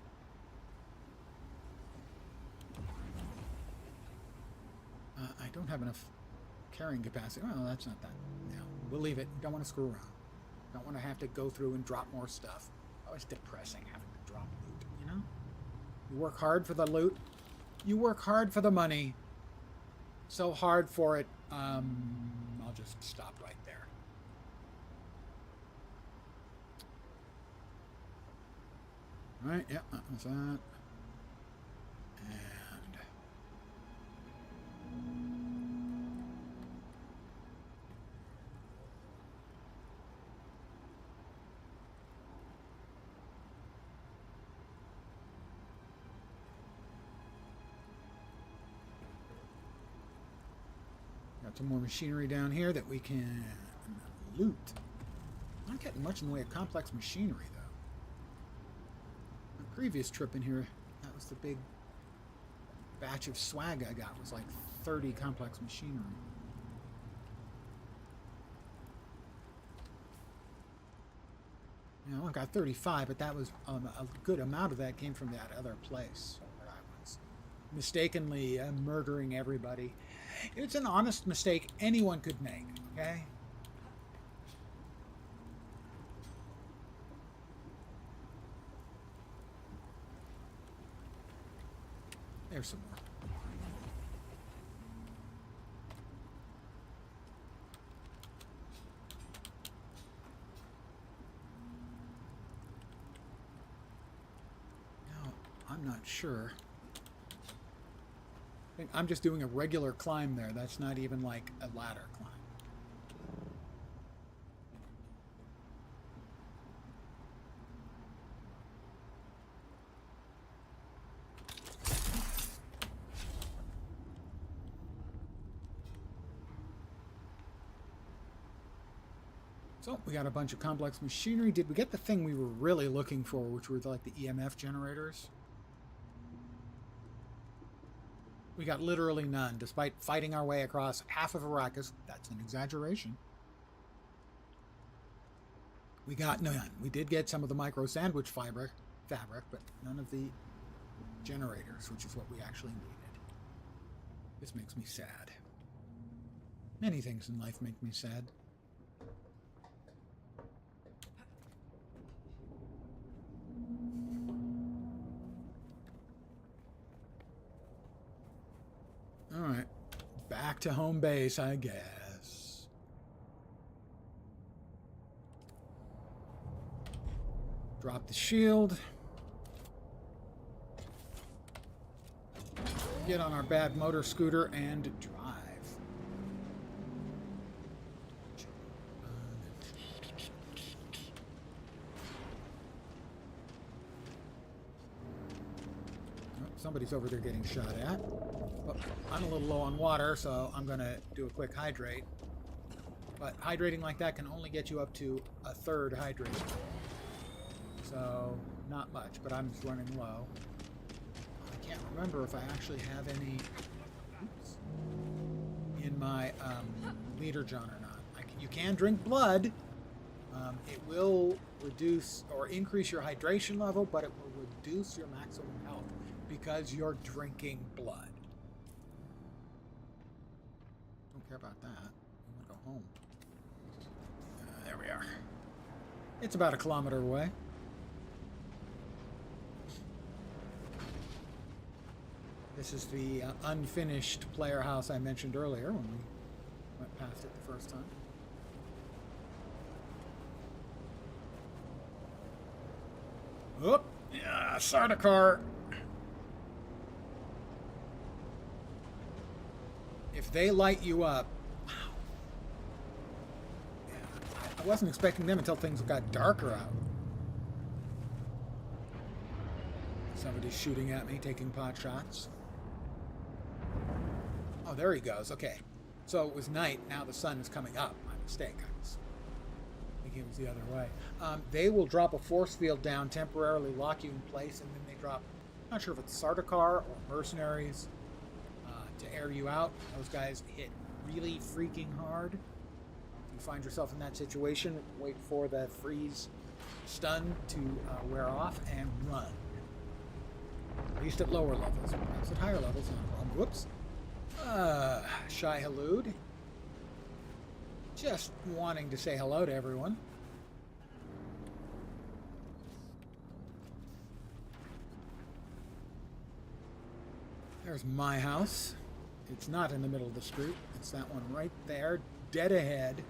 I don't have enough carrying capacity. Well, that's not that. No, we'll leave it. Don't want to screw around. Don't want to have to go through and drop more stuff. Always depressing having to drop loot, you know? You work hard for the loot. You work hard for the money. So hard for it. I'll just stop right there. All right, yeah, that was that. And got some more machinery down here that we can loot. Not getting much in the way of complex machinery, though. My previous trip in here, that was the big batch of swag I got, was like 30 complex machinery. You know, I got 35, but that was a good amount of that came from that other place where I was mistakenly murdering everybody. It's an honest mistake anyone could make, okay? There's some more. Now, I'm not sure. I think I'm just doing a regular climb there. That's not even like a ladder climb. So we got a bunch of complex machinery. Did we get the thing we were really looking for, which were like the EMF generators? We got literally none, despite fighting our way across half of Arrakis. That's an exaggeration. We got none. We did get some of the micro sandwich fabric, but none of the generators, which is what we actually needed. This makes me sad. Many things in life make me sad. Alright, back to home base, I guess. Drop the shield. Get on our bad motor scooter and drive. Somebody's over there getting shot at. But I'm a little low on water, so I'm going to do a quick hydrate. But hydrating like that can only get you up to a third hydrate. So, not much, but I'm just running low. I can't remember if I actually have any in my leader John or not. You can drink blood. It will reduce or increase your hydration level, but it will reduce your maximum health because you're drinking blood. Don't care about that. I want to go home. There we are. It's about 1 kilometer away. This is the unfinished player house I mentioned earlier when we went past it the first time. Oop! Yeah, Sardaukar! If they light you up... Wow. Yeah, I wasn't expecting them until things got darker out. Somebody's shooting at me, taking pot shots. Oh, there he goes. Okay. So it was night, now the sun is coming up. My mistake. I was thinking it was the other way. They will drop a force field down, temporarily lock you in place, and then they drop, I'm not sure if it's Sardaukar or mercenaries to air you out. Those guys hit really freaking hard. If you find yourself in that situation, wait for the freeze stun to wear off and run. At least at lower levels. Perhaps at higher levels, not a problem. Whoops. Shai Halud. Just wanting to say hello to everyone. There's my house. It's not in the middle of the street. It's that one right there, dead ahead.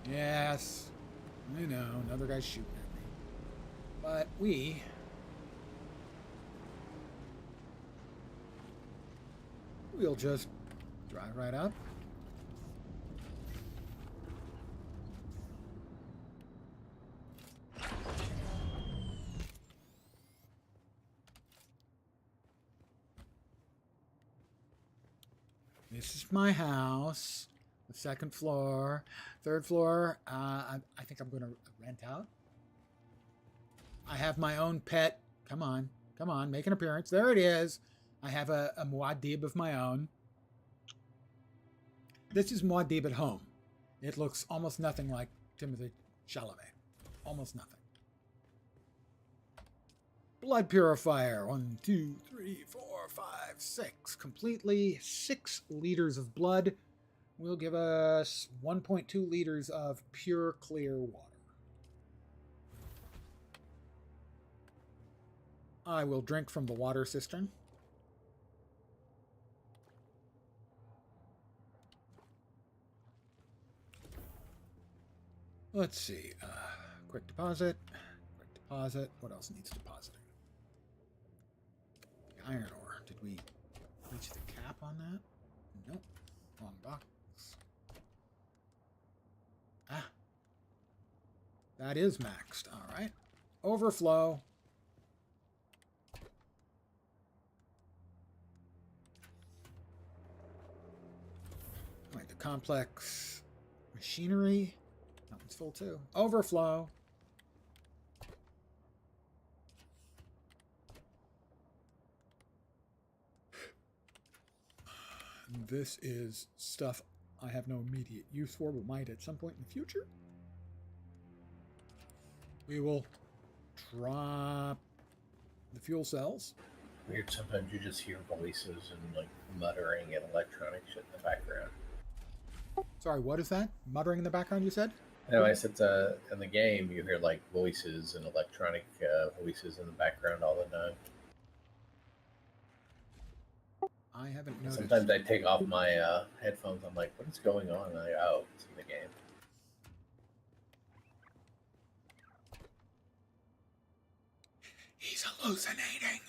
Yes, I know, another guy's shooting at me. But we'll just drive right up. This is my house. The second floor. Third floor, I think I'm going to rent out. I have my own pet. Come on. Come on. Make an appearance. There it is. I have a Muad'Dib of my own. This is Muad'Dib at home. It looks almost nothing like Timothée Chalamet. Almost nothing. Blood purifier. 1, 2, 3, 4, 5, 6. Completely 6 liters of blood. will give us 1.2 liters of pure clear water. I will drink from the water cistern. Let's see. Quick deposit. Quick deposit. What else needs depositing? The iron ore. Did we reach the cap on that? Nope. Wrong box. Ah. That is maxed. All right. Overflow. All right. The complex machinery. That one's full too. Overflow. This is stuff I have no immediate use for, but might at some point in the future. We will drop the fuel cells. Weird, sometimes you just hear voices and like muttering and electronic shit in the background. Sorry, what is that? Muttering in the background, you said? Anyways, it's in the game you hear like voices and electronic voices in the background all the time. I haven't noticed. Sometimes I take off my headphones. I'm like, what is going on? And oh, it's in the game. He's hallucinating.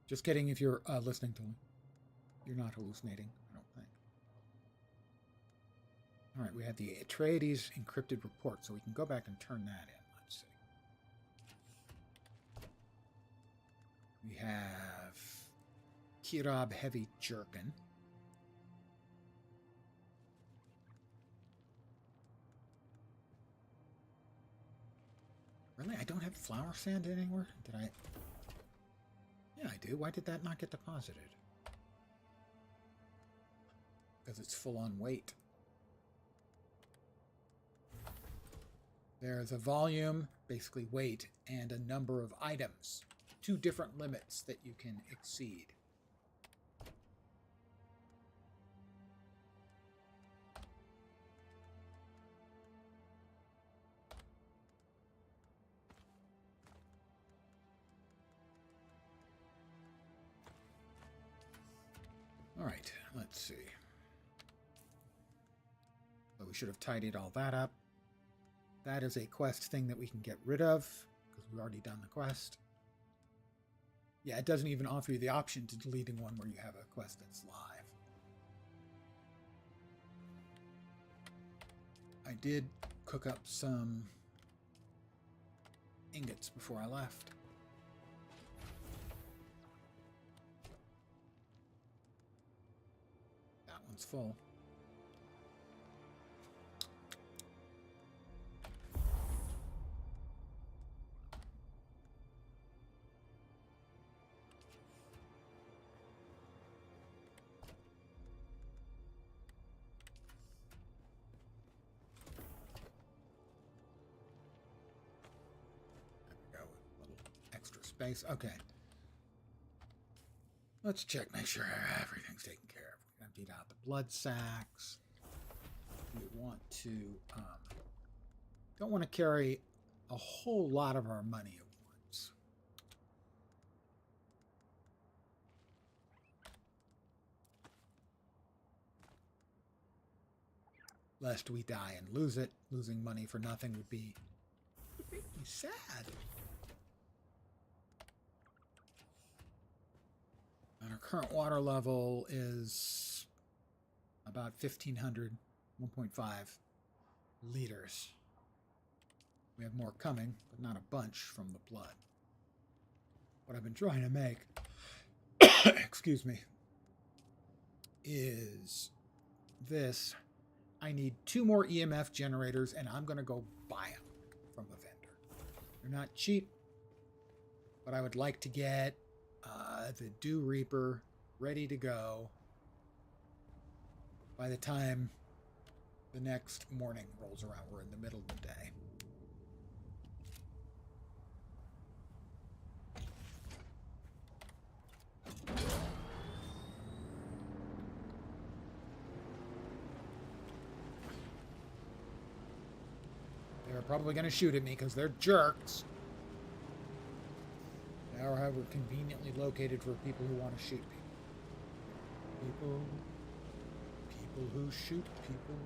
Just kidding if you're listening to him. You're not hallucinating, I don't think. All right, we have the Atreides encrypted report, so we can go back and turn that in. Let's see. We have Kirab Heavy Jerkin. Really? I don't have flour sand anywhere? Did I? Yeah, I do. Why did that not get deposited? Because it's full on weight. There's a volume, basically weight, and a number of items. 2 different limits that you can exceed. All right, let's see. So we should have tidied all that up. That is a quest thing that we can get rid of, because we've already done the quest. Yeah, it doesn't even offer you the option to deleting one where you have a quest that's live. I did cook up some ingots before I left. That one's full. Space. Okay. Let's check, make sure everything's taken care of. We're going to empty out the blood sacks. We want to, don't want to carry a whole lot of our money at once. Lest we die and lose it. Losing money for nothing would be sad. And our current water level is about 1,500, 1.5 liters. We have more coming, but not a bunch from the blood. What I've been trying to make, excuse me, is this. I need 2 more EMF generators, and I'm going to go buy them from a vendor. They're not cheap, but I would like to get the Dew Reaper ready to go by the time the next morning rolls around. We're in the middle of the day. probably going to shoot at me because they're jerks. They are, however, conveniently located for people who want to shoot people. People who shoot people.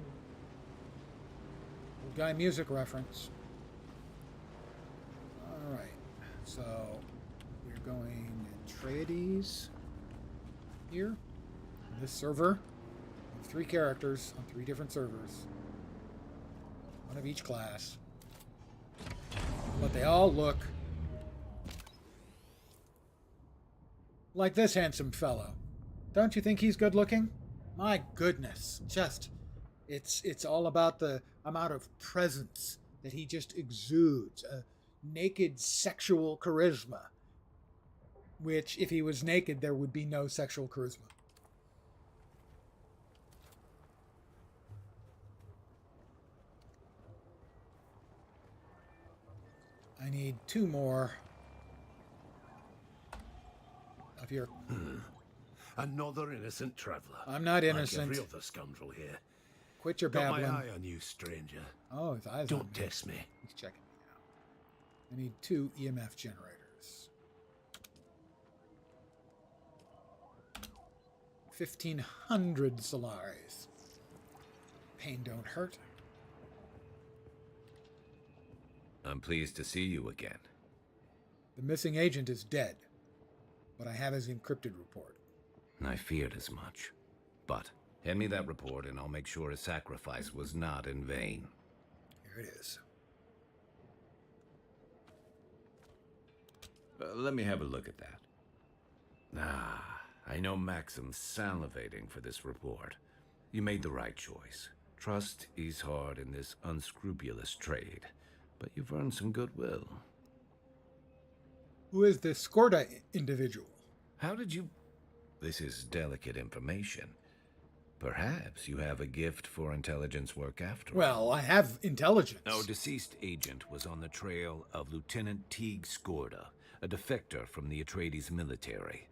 Old guy music reference. Alright, so we're going Atreides here. This server. 3 characters on 3 different servers. One of each class. But they all look like this handsome fellow. Don't you think he's good looking? My goodness. Just, it's all about the amount of presence that he just exudes. A naked sexual charisma. Which, if he was naked, there would be no sexual charisma. I need 2 more of your... Another innocent traveller. I'm not innocent. Like every other scoundrel here. Quit your Got babbling. my eye on you, stranger. Oh, his eyes on Don't me. test me. He's checking me out. I need 2 EMF generators. 1,500 Solaris. Pain don't hurt. I'm pleased to see you again. The missing agent is dead, but I have his encrypted report. I feared as much. But hand me that report and I'll make sure his sacrifice was not in vain. Here it is. Let me have a look at that. Ah, I know Maxim's salivating for this report. You made the right choice. Trust is hard in this unscrupulous trade, but you've earned some goodwill. Who is this Skorda individual? How did you... This is delicate information. Perhaps you have a gift for intelligence work after all. Well, I have intelligence. Our deceased agent was on the trail of Lieutenant Teague Skorda, a defector from the Atreides military.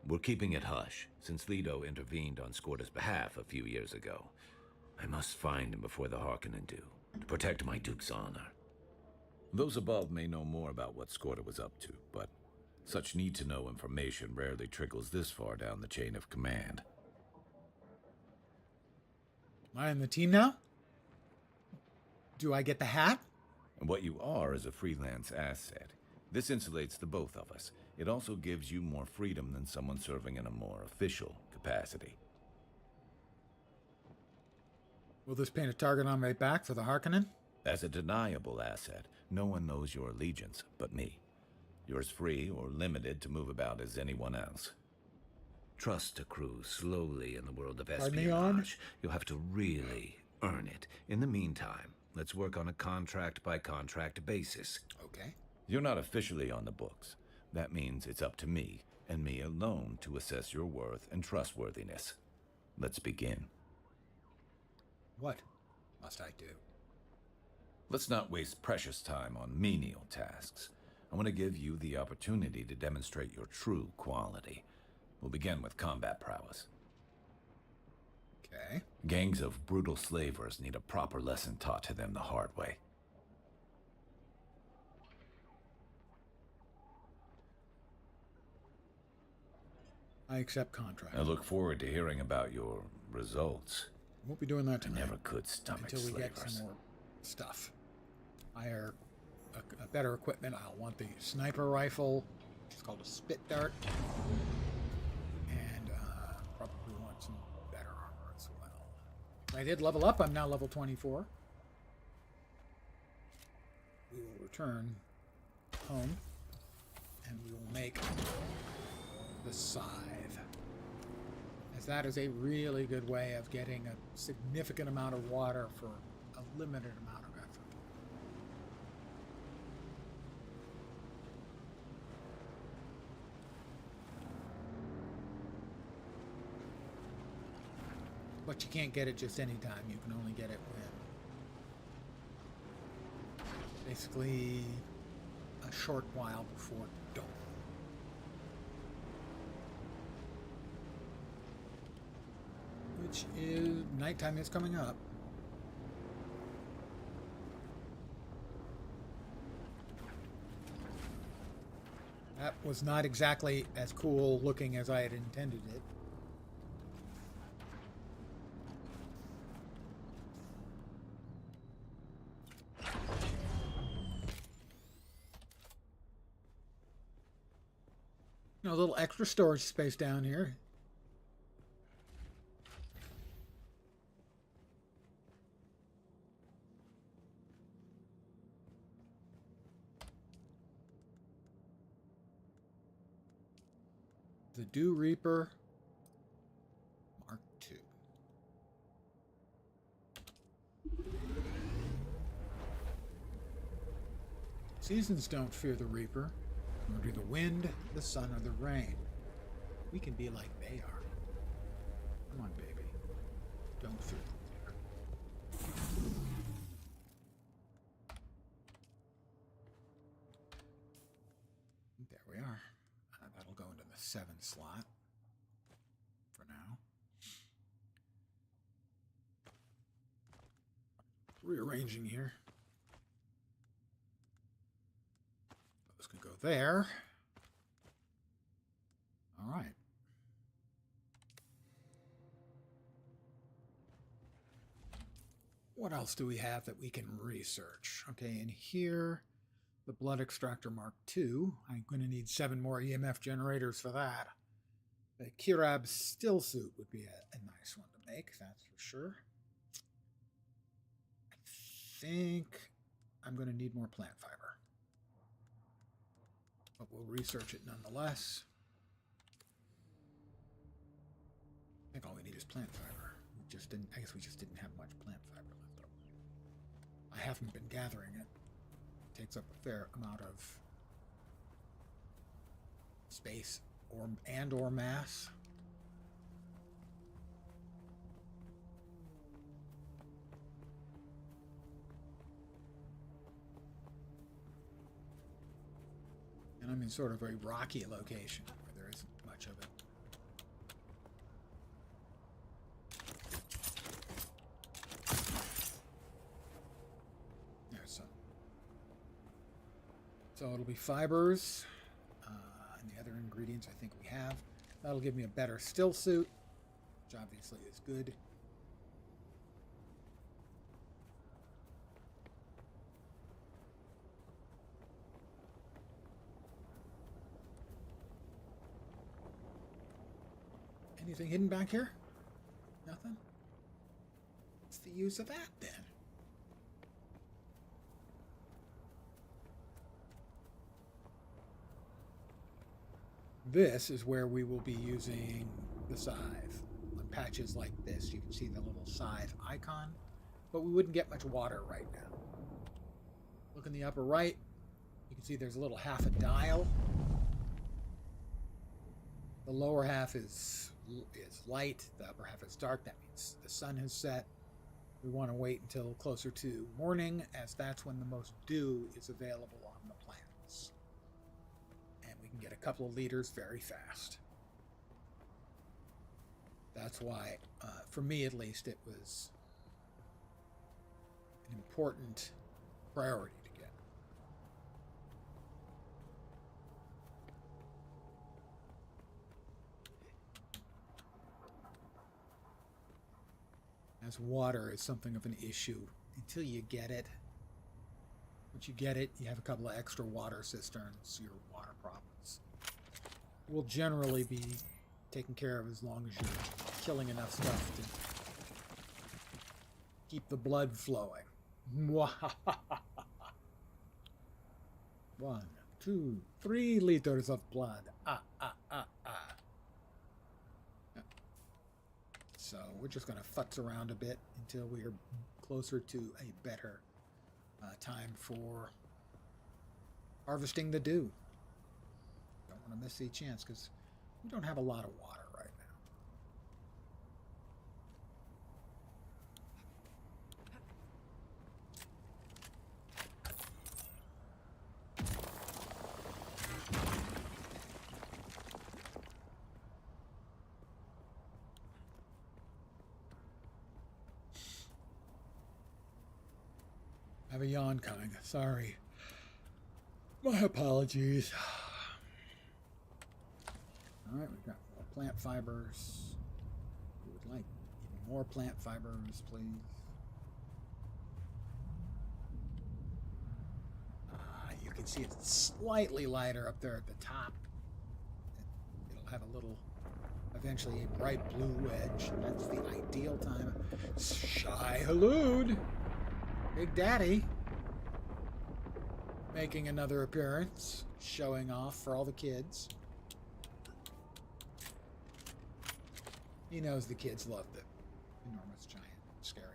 We're keeping it hush, since Leto intervened on Skorda's behalf a few years ago. I must find him before the Harkonnen do, to protect my Duke's honor. Those above may know more about what Skorda was up to, but such need-to-know information rarely trickles this far down the chain of command. Am I in the team now? Do I get the hat? And what you are is a freelance asset. This insulates the both of us. It also gives you more freedom than someone serving in a more official capacity. Will this paint a target on my back for the Harkonnen? As a deniable asset, no one knows your allegiance but me. You're as free or limited to move about as anyone else. Trust accrues slowly in the world of Pardon me, On? espionage. You'll have to really earn it. In the meantime, let's work on a contract-by-contract basis. Okay. You're not officially on the books. That means it's up to me, and me alone, to assess your worth and trustworthiness. Let's begin. What must I do? Let's not waste precious time on menial tasks. I want to give you the opportunity to demonstrate your true quality. We'll begin with combat prowess. Okay. Gangs of brutal slavers need a proper lesson taught to them the hard way. I accept contract. I look forward to hearing about your results. Won't be doing that I tonight. never could stomach until we get slavers. some more stuff. Hire a better equipment. I'll want the sniper rifle. It's called a spit dart. And probably want some better armor as well. I did level up. I'm now level 24. We will return home and we will make the scythe, as that is a really good way of getting a significant amount of water for a limited amount of effort. But you can't get it just any time. You can only get it when basically a short while before dawn. Which is, nighttime is coming up. That was not exactly as cool looking as I had intended it. A little extra storage space down here. The Dew Reaper Mark II. Seasons don't fear the Reaper, nor do the wind, the sun, or the rain. We can be like they are. Come on, baby. Don't fear the Reaper. There we are. That'll go into the 7 slot for now. Rearranging here. Those can go there. All right. What else do we have that we can research? Okay, in here, the Blood Extractor Mark II. I'm going to need 7 more EMF generators for that. The Kirab Still Suit would be a nice one to make, that's for sure. I think I'm going to need more plant fiber. But we'll research it nonetheless. I think all we need is plant fiber. I guess we just didn't have much plant fiber left over. I haven't been gathering it. It takes up a fair amount of space or mass. And I'm in sort of a rocky location where there isn't much of it. There's some. So it'll be fibers, and the other ingredients I think we have. That'll give me a better still suit, which obviously is good. Anything hidden back here? Nothing? What's the use of that then? This is where we will be using the scythe. On patches like this, you can see the little scythe icon, but we wouldn't get much water right now. Look in the upper right, you can see there's a little half a dial. The lower half is light, the upper half is dark. That means the sun has set. We want to wait until closer to morning, as that's when the most dew is available on the plants. And we can get a couple of liters very fast. That's why, for me at least, it was an important priority to get. As water is something of an issue until you get it. Once you get it, you have a couple of extra water cisterns, your water problems will generally be taken care of as long as you're killing enough stuff to keep the blood flowing. 1, 2, 3 liters of blood. So we're just going to futz around a bit until we are closer to a better time for harvesting the dew. Don't want to miss the chance because we don't have a lot of water right now. I have a yawn coming. Sorry. My apologies. Alright, we've got more plant fibers. We would like even more plant fibers, please. You can see it's slightly lighter up there at the top. It'll have a little, eventually a bright blue edge. That's the ideal time. Shy Halud, Big Daddy, making another appearance, showing off for all the kids. He knows the kids love the enormous giant. Scary.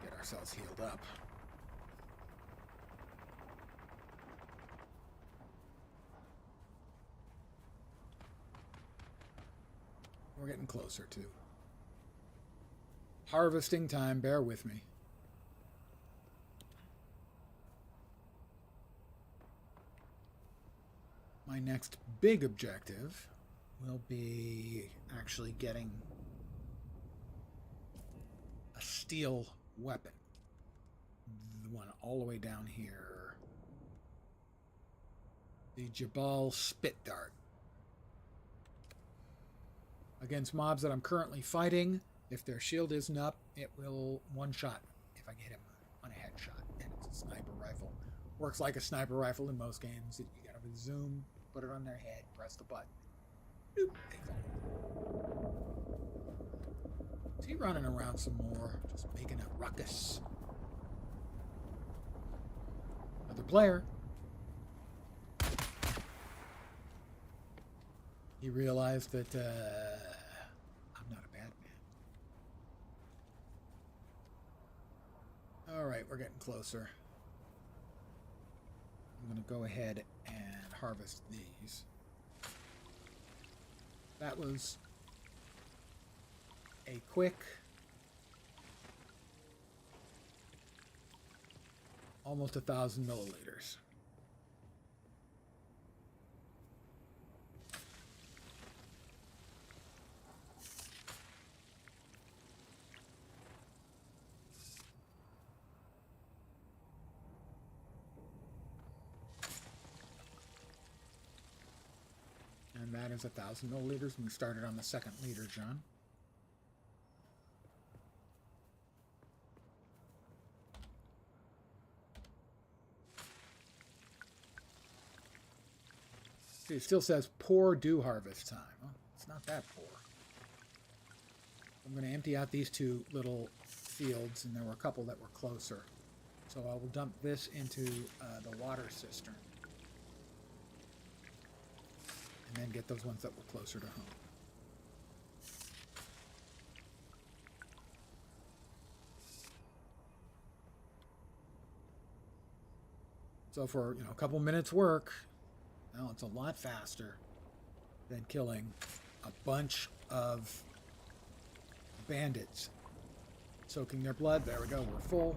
Get ourselves healed up. We're getting closer to harvesting time. Bear with me. My next big objective will be actually getting a steel weapon. The one all the way down here. The Jabal Spit Dart. Against mobs that I'm currently fighting, if their shield isn't up, it will one-shot if I get him on a headshot. And it's a sniper rifle. Works like a sniper rifle in most games. You gotta zoom, put it on their head, press the button. Doop, they fall. Is he running around some more? Just making a ruckus. Another player. He realized that I'm not a bad man. Alright, we're getting closer. I'm going to go ahead and harvest these. That was a quick, almost 1,000 milliliters. And that is 1,000 milliliters. And we started on the second liter, John. See, it still says poor dew harvest time. Well, it's not that poor. I'm going to empty out these two little fields, and there were a couple that were closer. So I will dump this into the water cistern. And then get those ones that were closer to home. So for a couple minutes work, well, it's a lot faster than killing a bunch of bandits. Soaking their blood. There we go. We're full.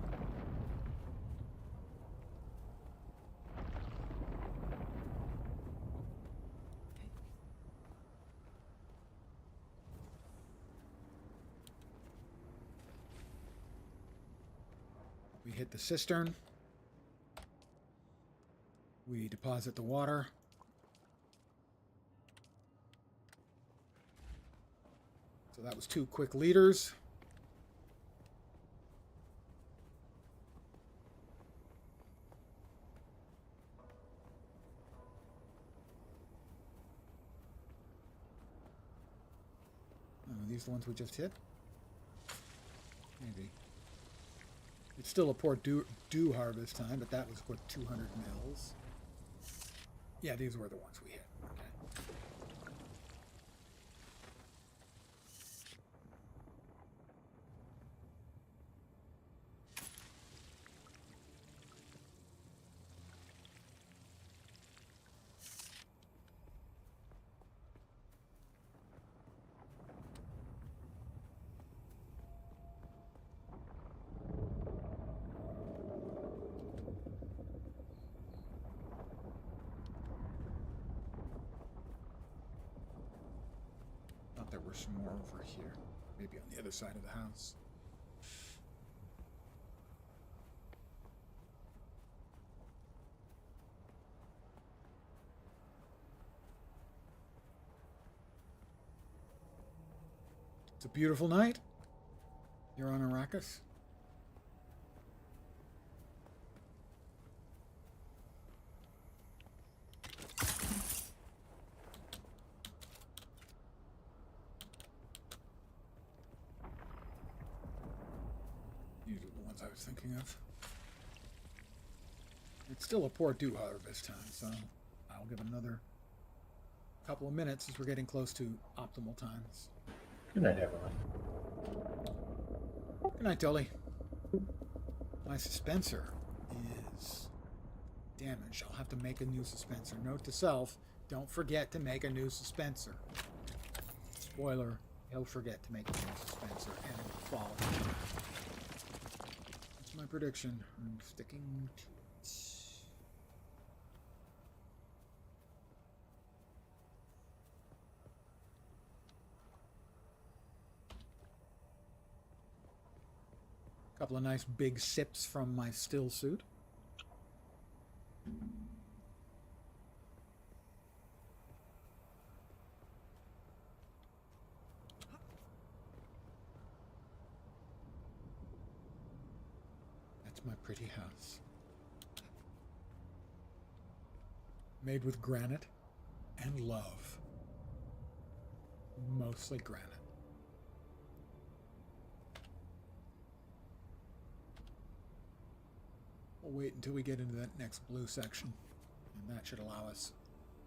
We hit the cistern. We deposit the water. So that was 2 quick liters. Oh, are these the ones we just hit? Maybe. It's still a poor dew harvest time, but that was, what, 200 mils? Yeah, these were the ones we hit. Okay. There were some more over here. Maybe on the other side of the house. It's a beautiful night. You're on Arrakis. These are the ones I was thinking of. It's still a poor do harvest time, so I'll give it another couple of minutes as we're getting close to optimal times. Good night, everyone. Good night, Dolly. My dispenser is damaged. I'll have to make a new dispenser. Note to self, don't forget to make a new dispenser. Spoiler, he'll forget to make a new dispenser and it will fall. That's my prediction. I'm sticking to it. Couple of nice big sips from my still suit. That's my pretty house. Made with granite and love. Mostly granite. We'll wait until we get into that next blue section, and that should allow us.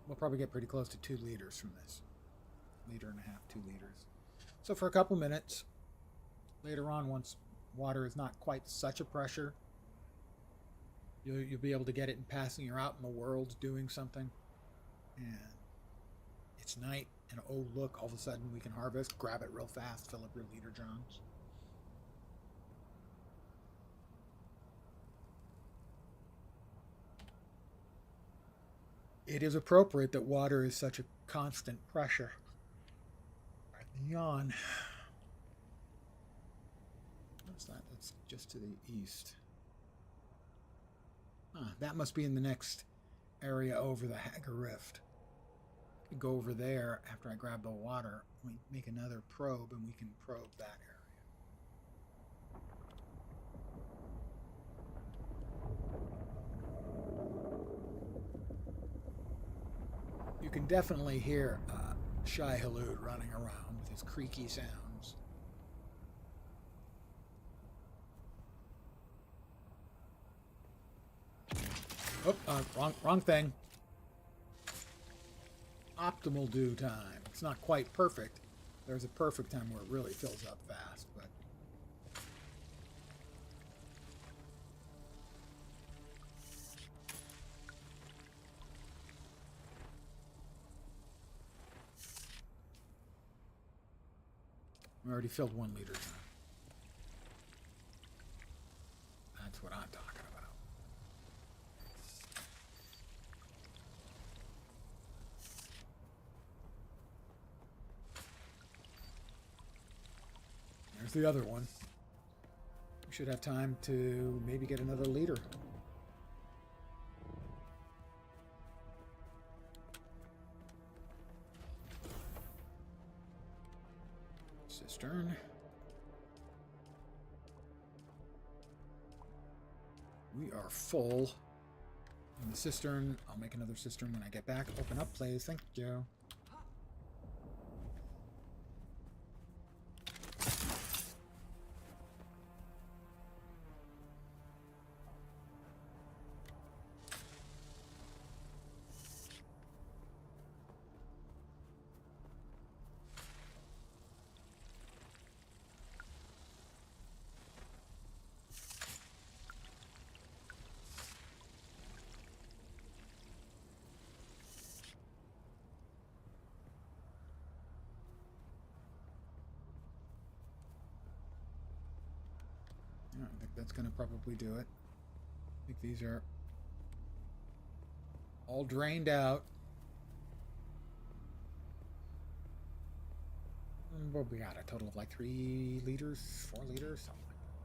We'll probably get pretty close to 2 liters from this. 1.5 liters, 2 liters. So for a couple minutes, later on, once water is not quite such a pressure, you'll be able to get it in passing. You're out in the world doing something, and it's night, and oh look, all of a sudden we can harvest, grab it real fast, fill up your liter drums. It is appropriate that water is such a constant pressure. Yawn. What's that? That's just to the east. That must be in the next area over the Hagar Rift. We go over there after I grab the water. We make another probe and we can probe that area. You can definitely hear Shai Hulud running around with his creaky sounds. Oh, wrong thing. Optimal dew time. It's not quite perfect. There's a perfect time where it really fills up fast, but we already filled 1 liter time. That's what I'm talking about. There's the other one. We should have time to maybe get another liter. Cistern. We are full. In the cistern, I'll make another cistern when I get back. Open up, please. Thank you. I think that's going to probably do it. I think these are all drained out. What we got? A total of like 3 liters, 4 liters, something like that.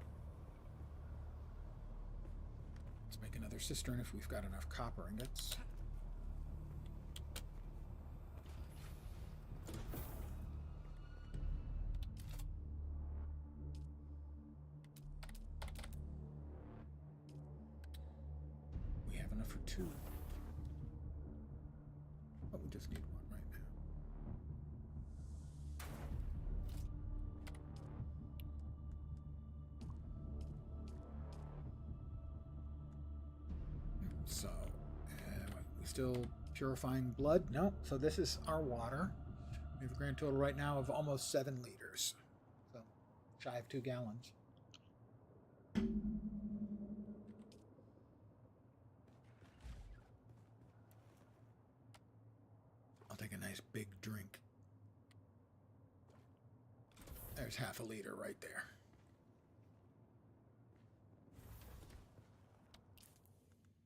Let's make another cistern if we've got enough copper ingots. enough for 2. Oh, we just need 1 right now. So, we still purifying blood? No. So this is our water. We have a grand total right now of almost 7 liters. So, shy of 2 gallons. I'll take a nice big drink. There's half a liter right there.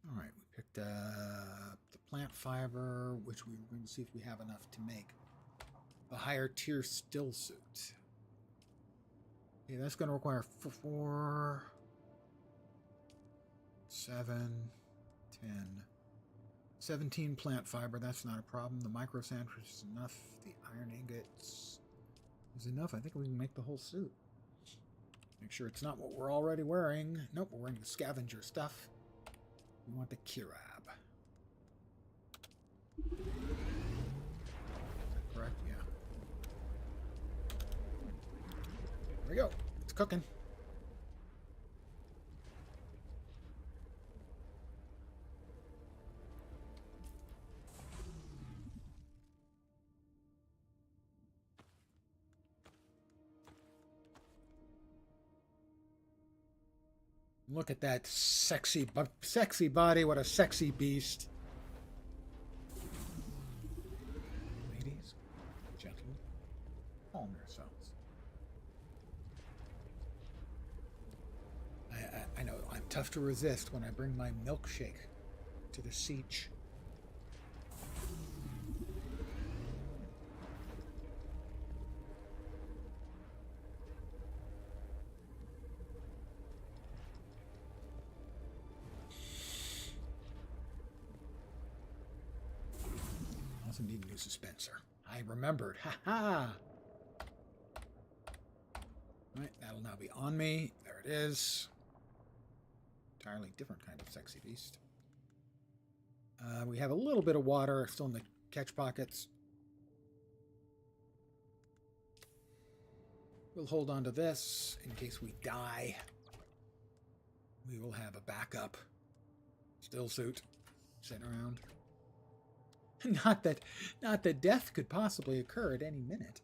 All right, we picked up the plant fiber, which we were going to see if we have enough to make the higher tier still suit. Okay, that's going to require 4, 7, 10, 17 plant fiber. That's not a problem. The micro sandwich is enough. The iron ingots is enough. I think we can make the whole suit. Make sure it's not what we're already wearing. Nope, we're wearing the scavenger stuff. We want the Kirab. Correct? Yeah. There we go. It's cooking. Look at that sexy body. What a sexy beast. Ladies, gentlemen, calm yourselves. I know I'm tough to resist when I bring my milkshake to the siege. Also need a new dispenser. I remembered. Ha ha! Alright, that'll now be on me. There it is. Entirely different kind of sexy beast. We have a little bit of water still in the catch pockets. We'll hold on to this in case we die. We will have a backup still suit sitting around. Not that death could possibly occur at any minute.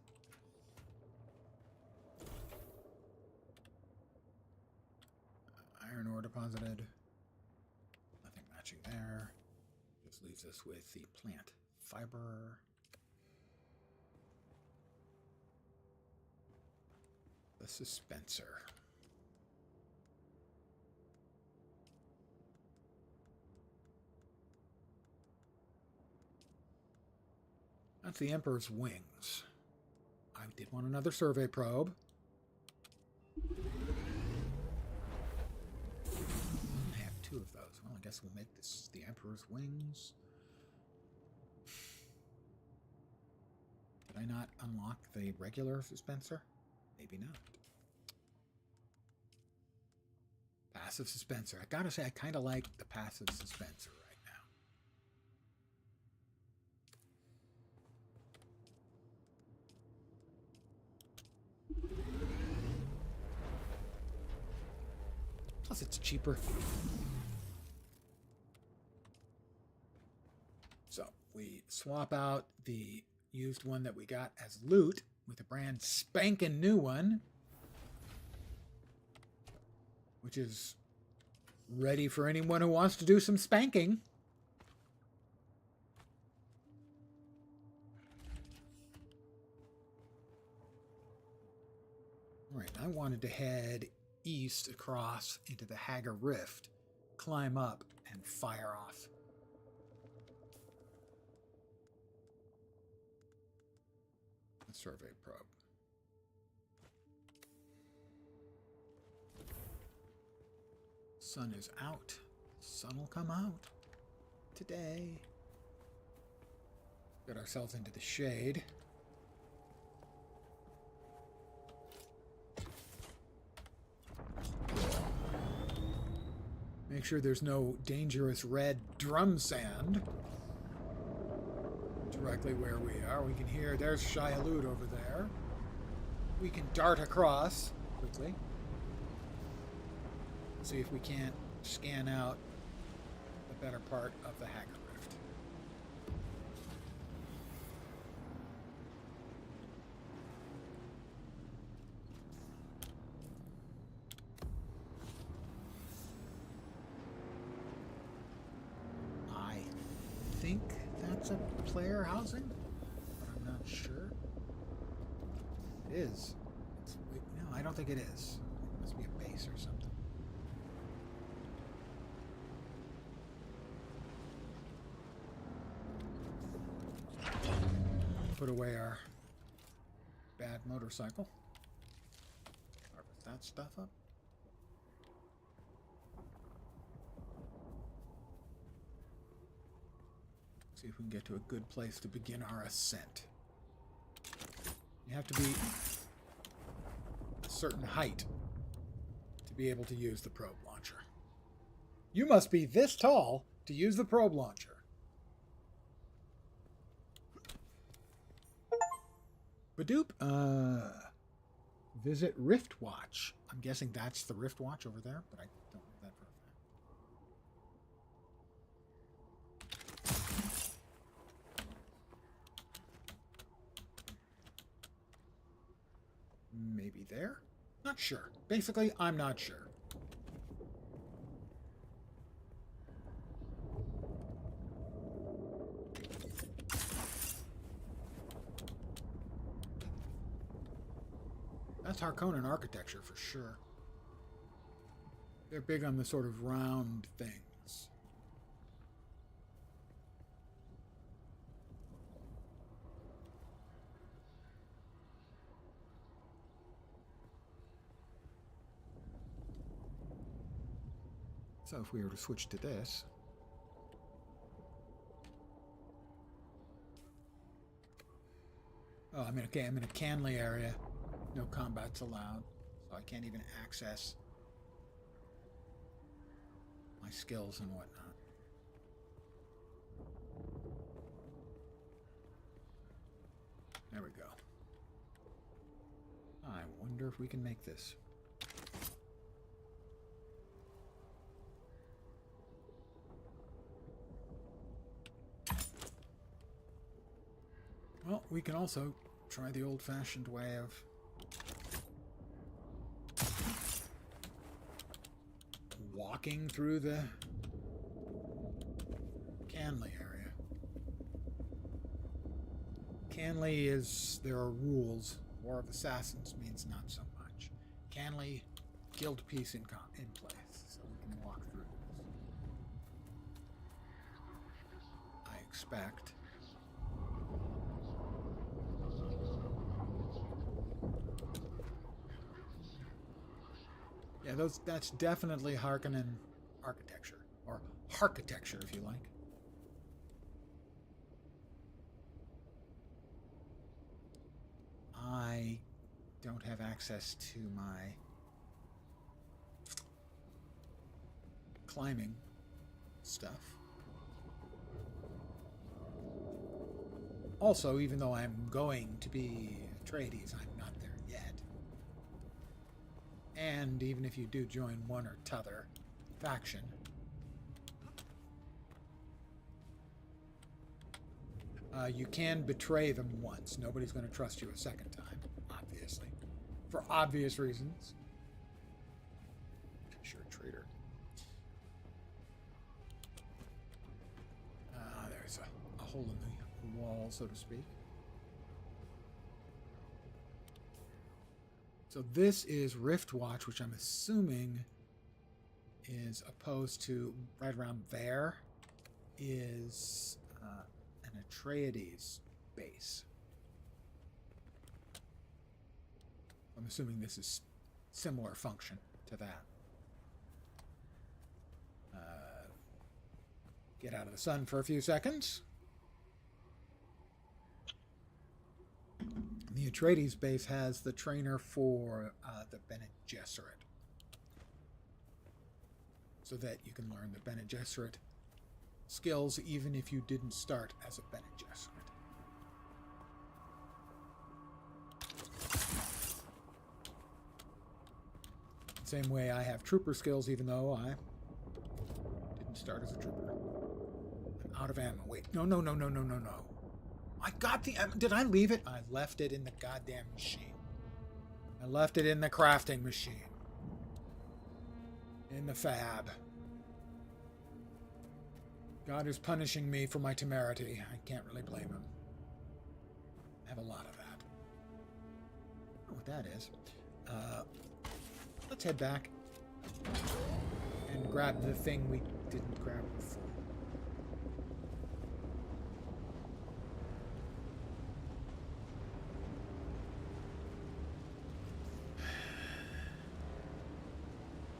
Iron ore deposited. Nothing matching there. Just leaves us with the plant fiber. The dispenser. That's the Emperor's wings. I did want another survey probe. I have 2 of those. Well, I guess we'll make this the Emperor's wings. Did I not unlock the regular dispenser? Maybe not. Passive dispenser. I gotta say, I kind of like the passive dispenser right now. Plus, it's cheaper. So, we swap out the used one that we got as loot with a brand spanking new one, which is ready for anyone who wants to do some spanking. All right, I wanted to head east across into the Hagar Rift, climb up, and fire off. The survey probe. Sun is out. Sun will come out today. Get ourselves into the shade. Make sure there's no dangerous red drum sand directly where we are. We can hear, there's Shia-Lut over there. We can dart across quickly. See if we can't scan out the better part of the Hacker Rift. I think that's a player housing, but I'm not sure. It is. No, I don't think it is. It must be a base or something. Put away our bad motorcycle. Harvest that stuff up. See if we can get to a good place to begin our ascent. You have to be a certain height to be able to use the probe launcher. You must be this tall to use the probe launcher. Badoop. Visit Rift Watch. I'm guessing that's the Rift Watch over there, but I don't know that for a fact. Maybe there? Not sure. Basically, I'm not sure. That's Harkonnen architecture for sure. They're big on the sort of round things. So if we were to switch to this, oh, I'm in a Canley area. No combat's allowed, so I can't even access my skills and whatnot. There we go. I wonder if we can make this. Well, we can also try the old-fashioned way of walking through the Canley area. Canley is, there are rules. War of Assassins means not so much. Canley, guild peace in place, so we can walk through this. I expect. Yeah, that's definitely Harkonnen architecture, or Harkitecture if you like. I don't have access to my climbing stuff. Also, even though I'm going to be Atreides, I'm not there yet. And even if you do join one or t'other faction, you can betray them once. Nobody's going to trust you a second time, obviously. For obvious reasons. Sure, traitor. There's a hole in the wall, so to speak. So this is Rift Watch, which I'm assuming is opposed to right around there is an Atreides base. I'm assuming this is similar function to that. Get out of the sun for a few seconds. The Atreides base has the trainer for the Bene Gesserit. so that you can learn the Bene Gesserit skills even if you didn't start as a Bene Gesserit. Same way I have trooper skills even though I didn't start as a trooper. I'm out of ammo. Wait, no. I got the ammo. Did I leave it? I left it in the goddamn machine. I left it in the crafting machine. In the fab. God is punishing me for my temerity. I can't really blame him. I have a lot of that. I don't know what that is. Let's head back and grab the thing we didn't grab before.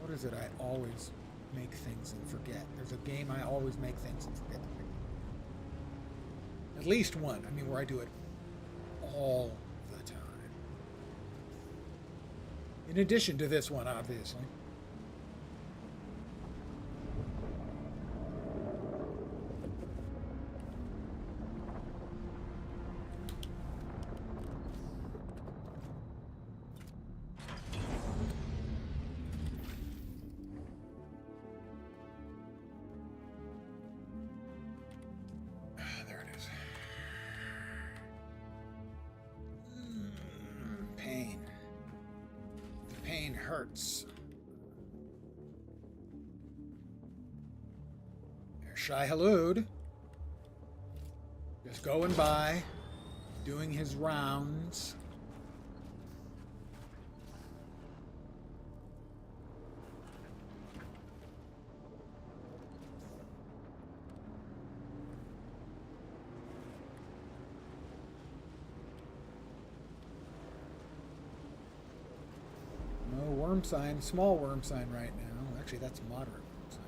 What is it? I always make things and forget. There's a game I always make things and forget to pick. At least one. I mean, where I do it all the time. In addition to this one, obviously. Hurts. There's Shai Halud. Just going by, doing his rounds. Worm sign, small worm sign right now. Actually, that's moderate worm sign.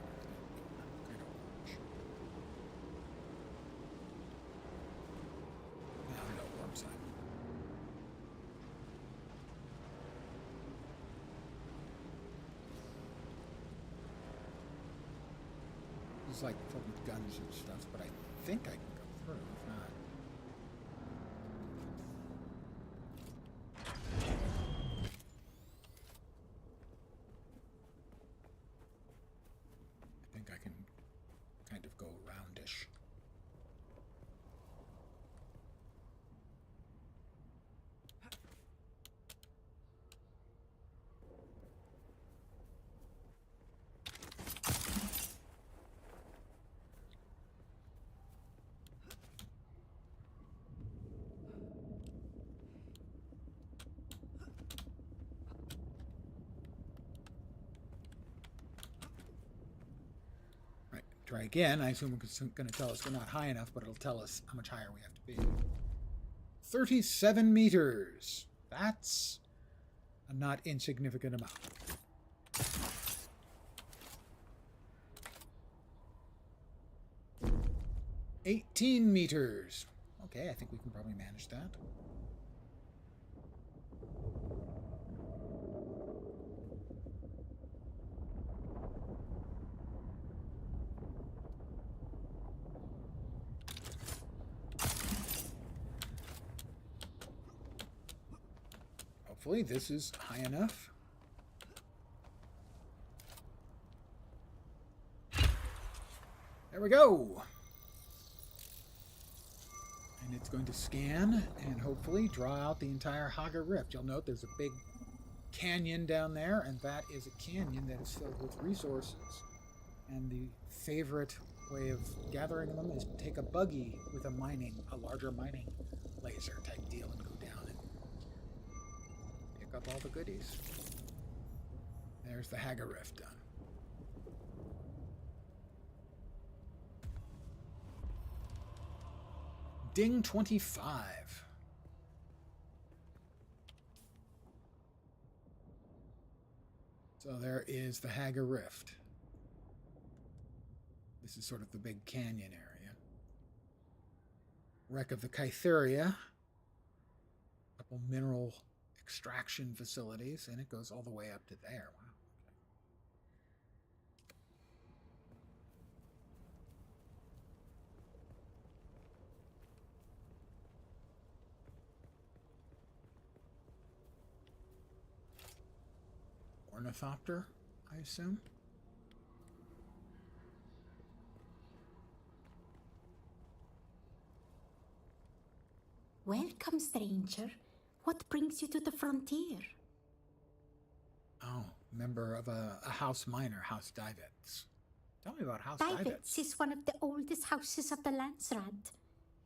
Kind of orange. No worm sign. It's like filled with guns and stuff, but I think I can go through. If not. I can kind of go roundish. Try again. I assume it's going to tell us we're not high enough, but it'll tell us how much higher we have to be. 37 meters. That's a not insignificant amount. 18 meters. Okay, I think we can probably manage that. Hopefully this is high enough. There we go. And it's going to scan and hopefully draw out the entire Haga Rift. You'll note there's a big canyon down there, and that is a canyon that is filled with resources. And the favorite way of gathering them is to take a buggy with a larger mining laser type deal and go down and pick up all the goodies. There's the Haga Rift done. Ding 25. So there is the Haga Rift. This is sort of the big canyon area. Wreck of the Kytheria. Couple mineral extraction facilities, and it goes all the way up to there. Wow. ornithopter, I assume. Welcome, stranger. What brings you to the frontier? Oh, member of a house minor, House Divets. Tell me about House Divets Divets. is one of the oldest houses of the Landsrad.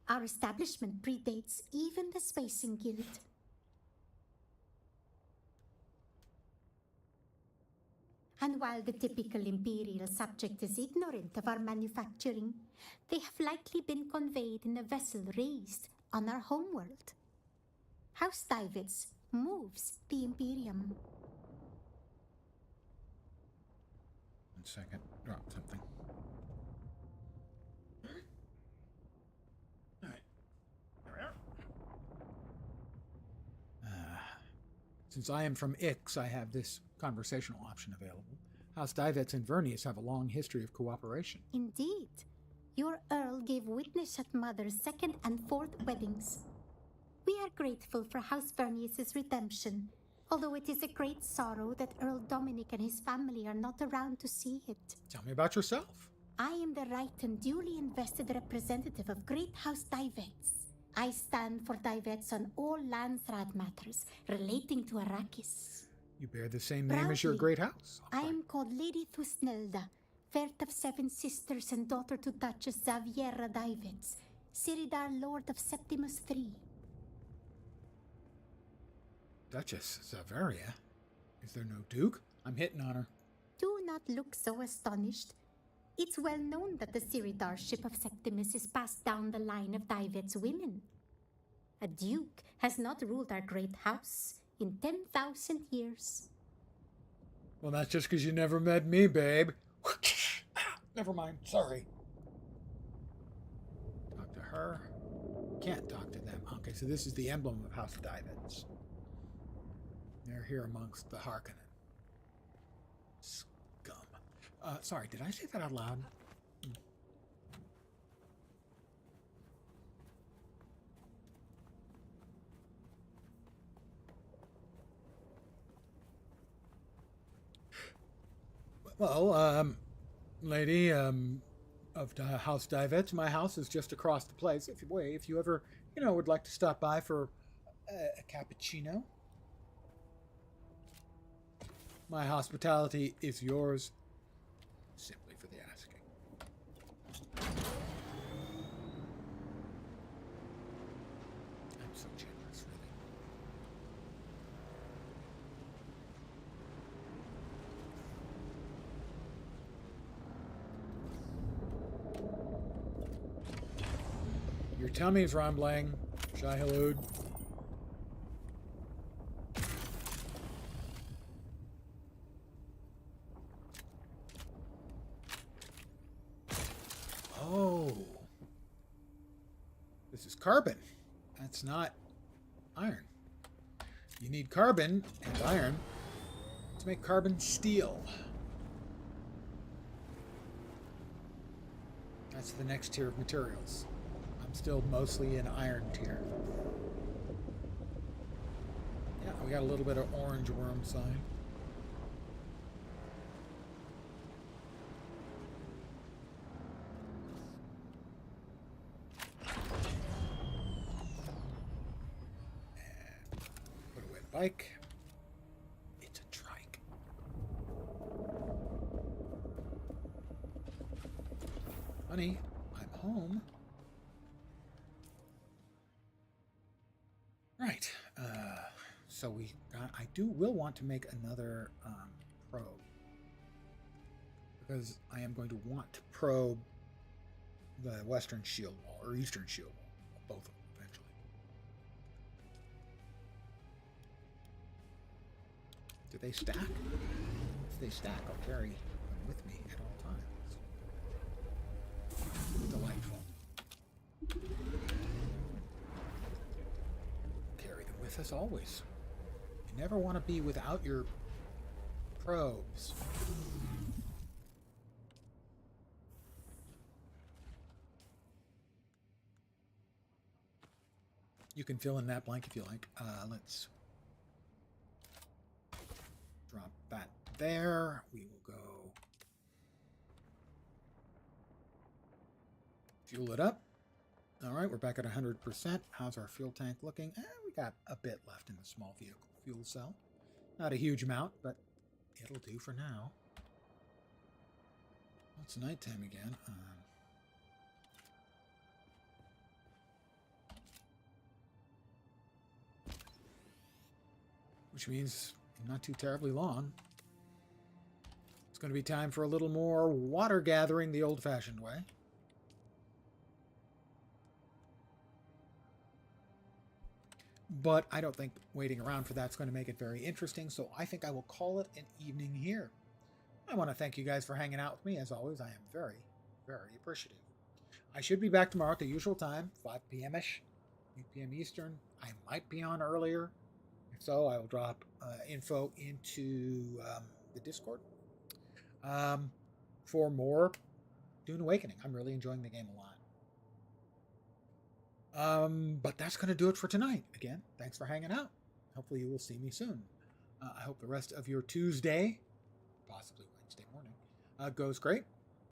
Our establishment predates even the Spacing Guild. And while the typical Imperial subject is ignorant of our manufacturing, they have likely been conveyed in a vessel raised on our homeworld. House Divets moves the Imperium. 1 second, drop something. Alright. There we are. Since I am from Ix, I have this conversational option available. House Divets and Vernius have a long history of cooperation. Indeed. Your Earl gave witness at Mother's second and fourth weddings. We are grateful for House Vernius's redemption, although it is a great sorrow that Earl Dominic and his family are not around to see it. Tell me about yourself. I am the right and duly invested representative of Great House Divets. I stand for Divets on all Landsrad matters relating to Arrakis. You bear the same name as your Proudly. great house. I am called Lady Thusnelda, first of 7 sisters and daughter to Duchess Xaviera Divets, Siridar Lord of Septimus III. Duchess Xaveria? Is there no Duke? I'm hitting on her. Do not look so astonished. It's well known that the Siridarship of Septimus is passed down the line of Divets women. A duke has not ruled our great house in 10,000 years. Well, that's just because you never met me, babe. Never mind. Sorry. Talk to her. Can't talk to them. Okay, so this is the emblem of House Divets. They're here amongst the Harkonnen. Scum. Sorry, did I say that out loud? Well, lady, of House Divets, my house is just across the place. If you ever, would like to stop by for a cappuccino, my hospitality is yours, simply for the asking. I'm so generous, really. Your tummy's rumbling, Shai-Hulud. Oh. This is carbon. That's not iron. You need carbon and iron to make carbon steel. That's the next tier of materials. I'm still mostly in iron tier. Yeah, we got a little bit of orange worm sign. Bike. It's a trike. Honey, I'm home. Right. So I will want to make another probe, because I am going to want to probe the western shield wall or eastern shield wall, both of them eventually. Do they stack? If they stack, I'll carry them with me at all times. Delightful. Carry them with us always. You never want to be without your probes. You can fill in that blank if you like. Let's drop that there. We will go fuel it up. All right, we're back at 100%. How's our fuel tank looking? We got a bit left in the small vehicle fuel cell. Not a huge amount, but it'll do for now. It's nighttime again. Which means not too terribly long. It's going to be time for a little more water gathering the old-fashioned way. But I don't think waiting around for that's going to make it very interesting, so I think I will call it an evening here. I want to thank you guys for hanging out with me. As always, I am very, very appreciative. I should be back tomorrow at the usual time, 5 p.m.-ish, 8 p.m. Eastern. I might be on earlier. If so, I will drop info into the Discord for more Dune Awakening. I'm really enjoying the game a lot. But that's going to do it for tonight. Again, thanks for hanging out. Hopefully you will see me soon. I hope the rest of your Tuesday, possibly Wednesday morning, goes great.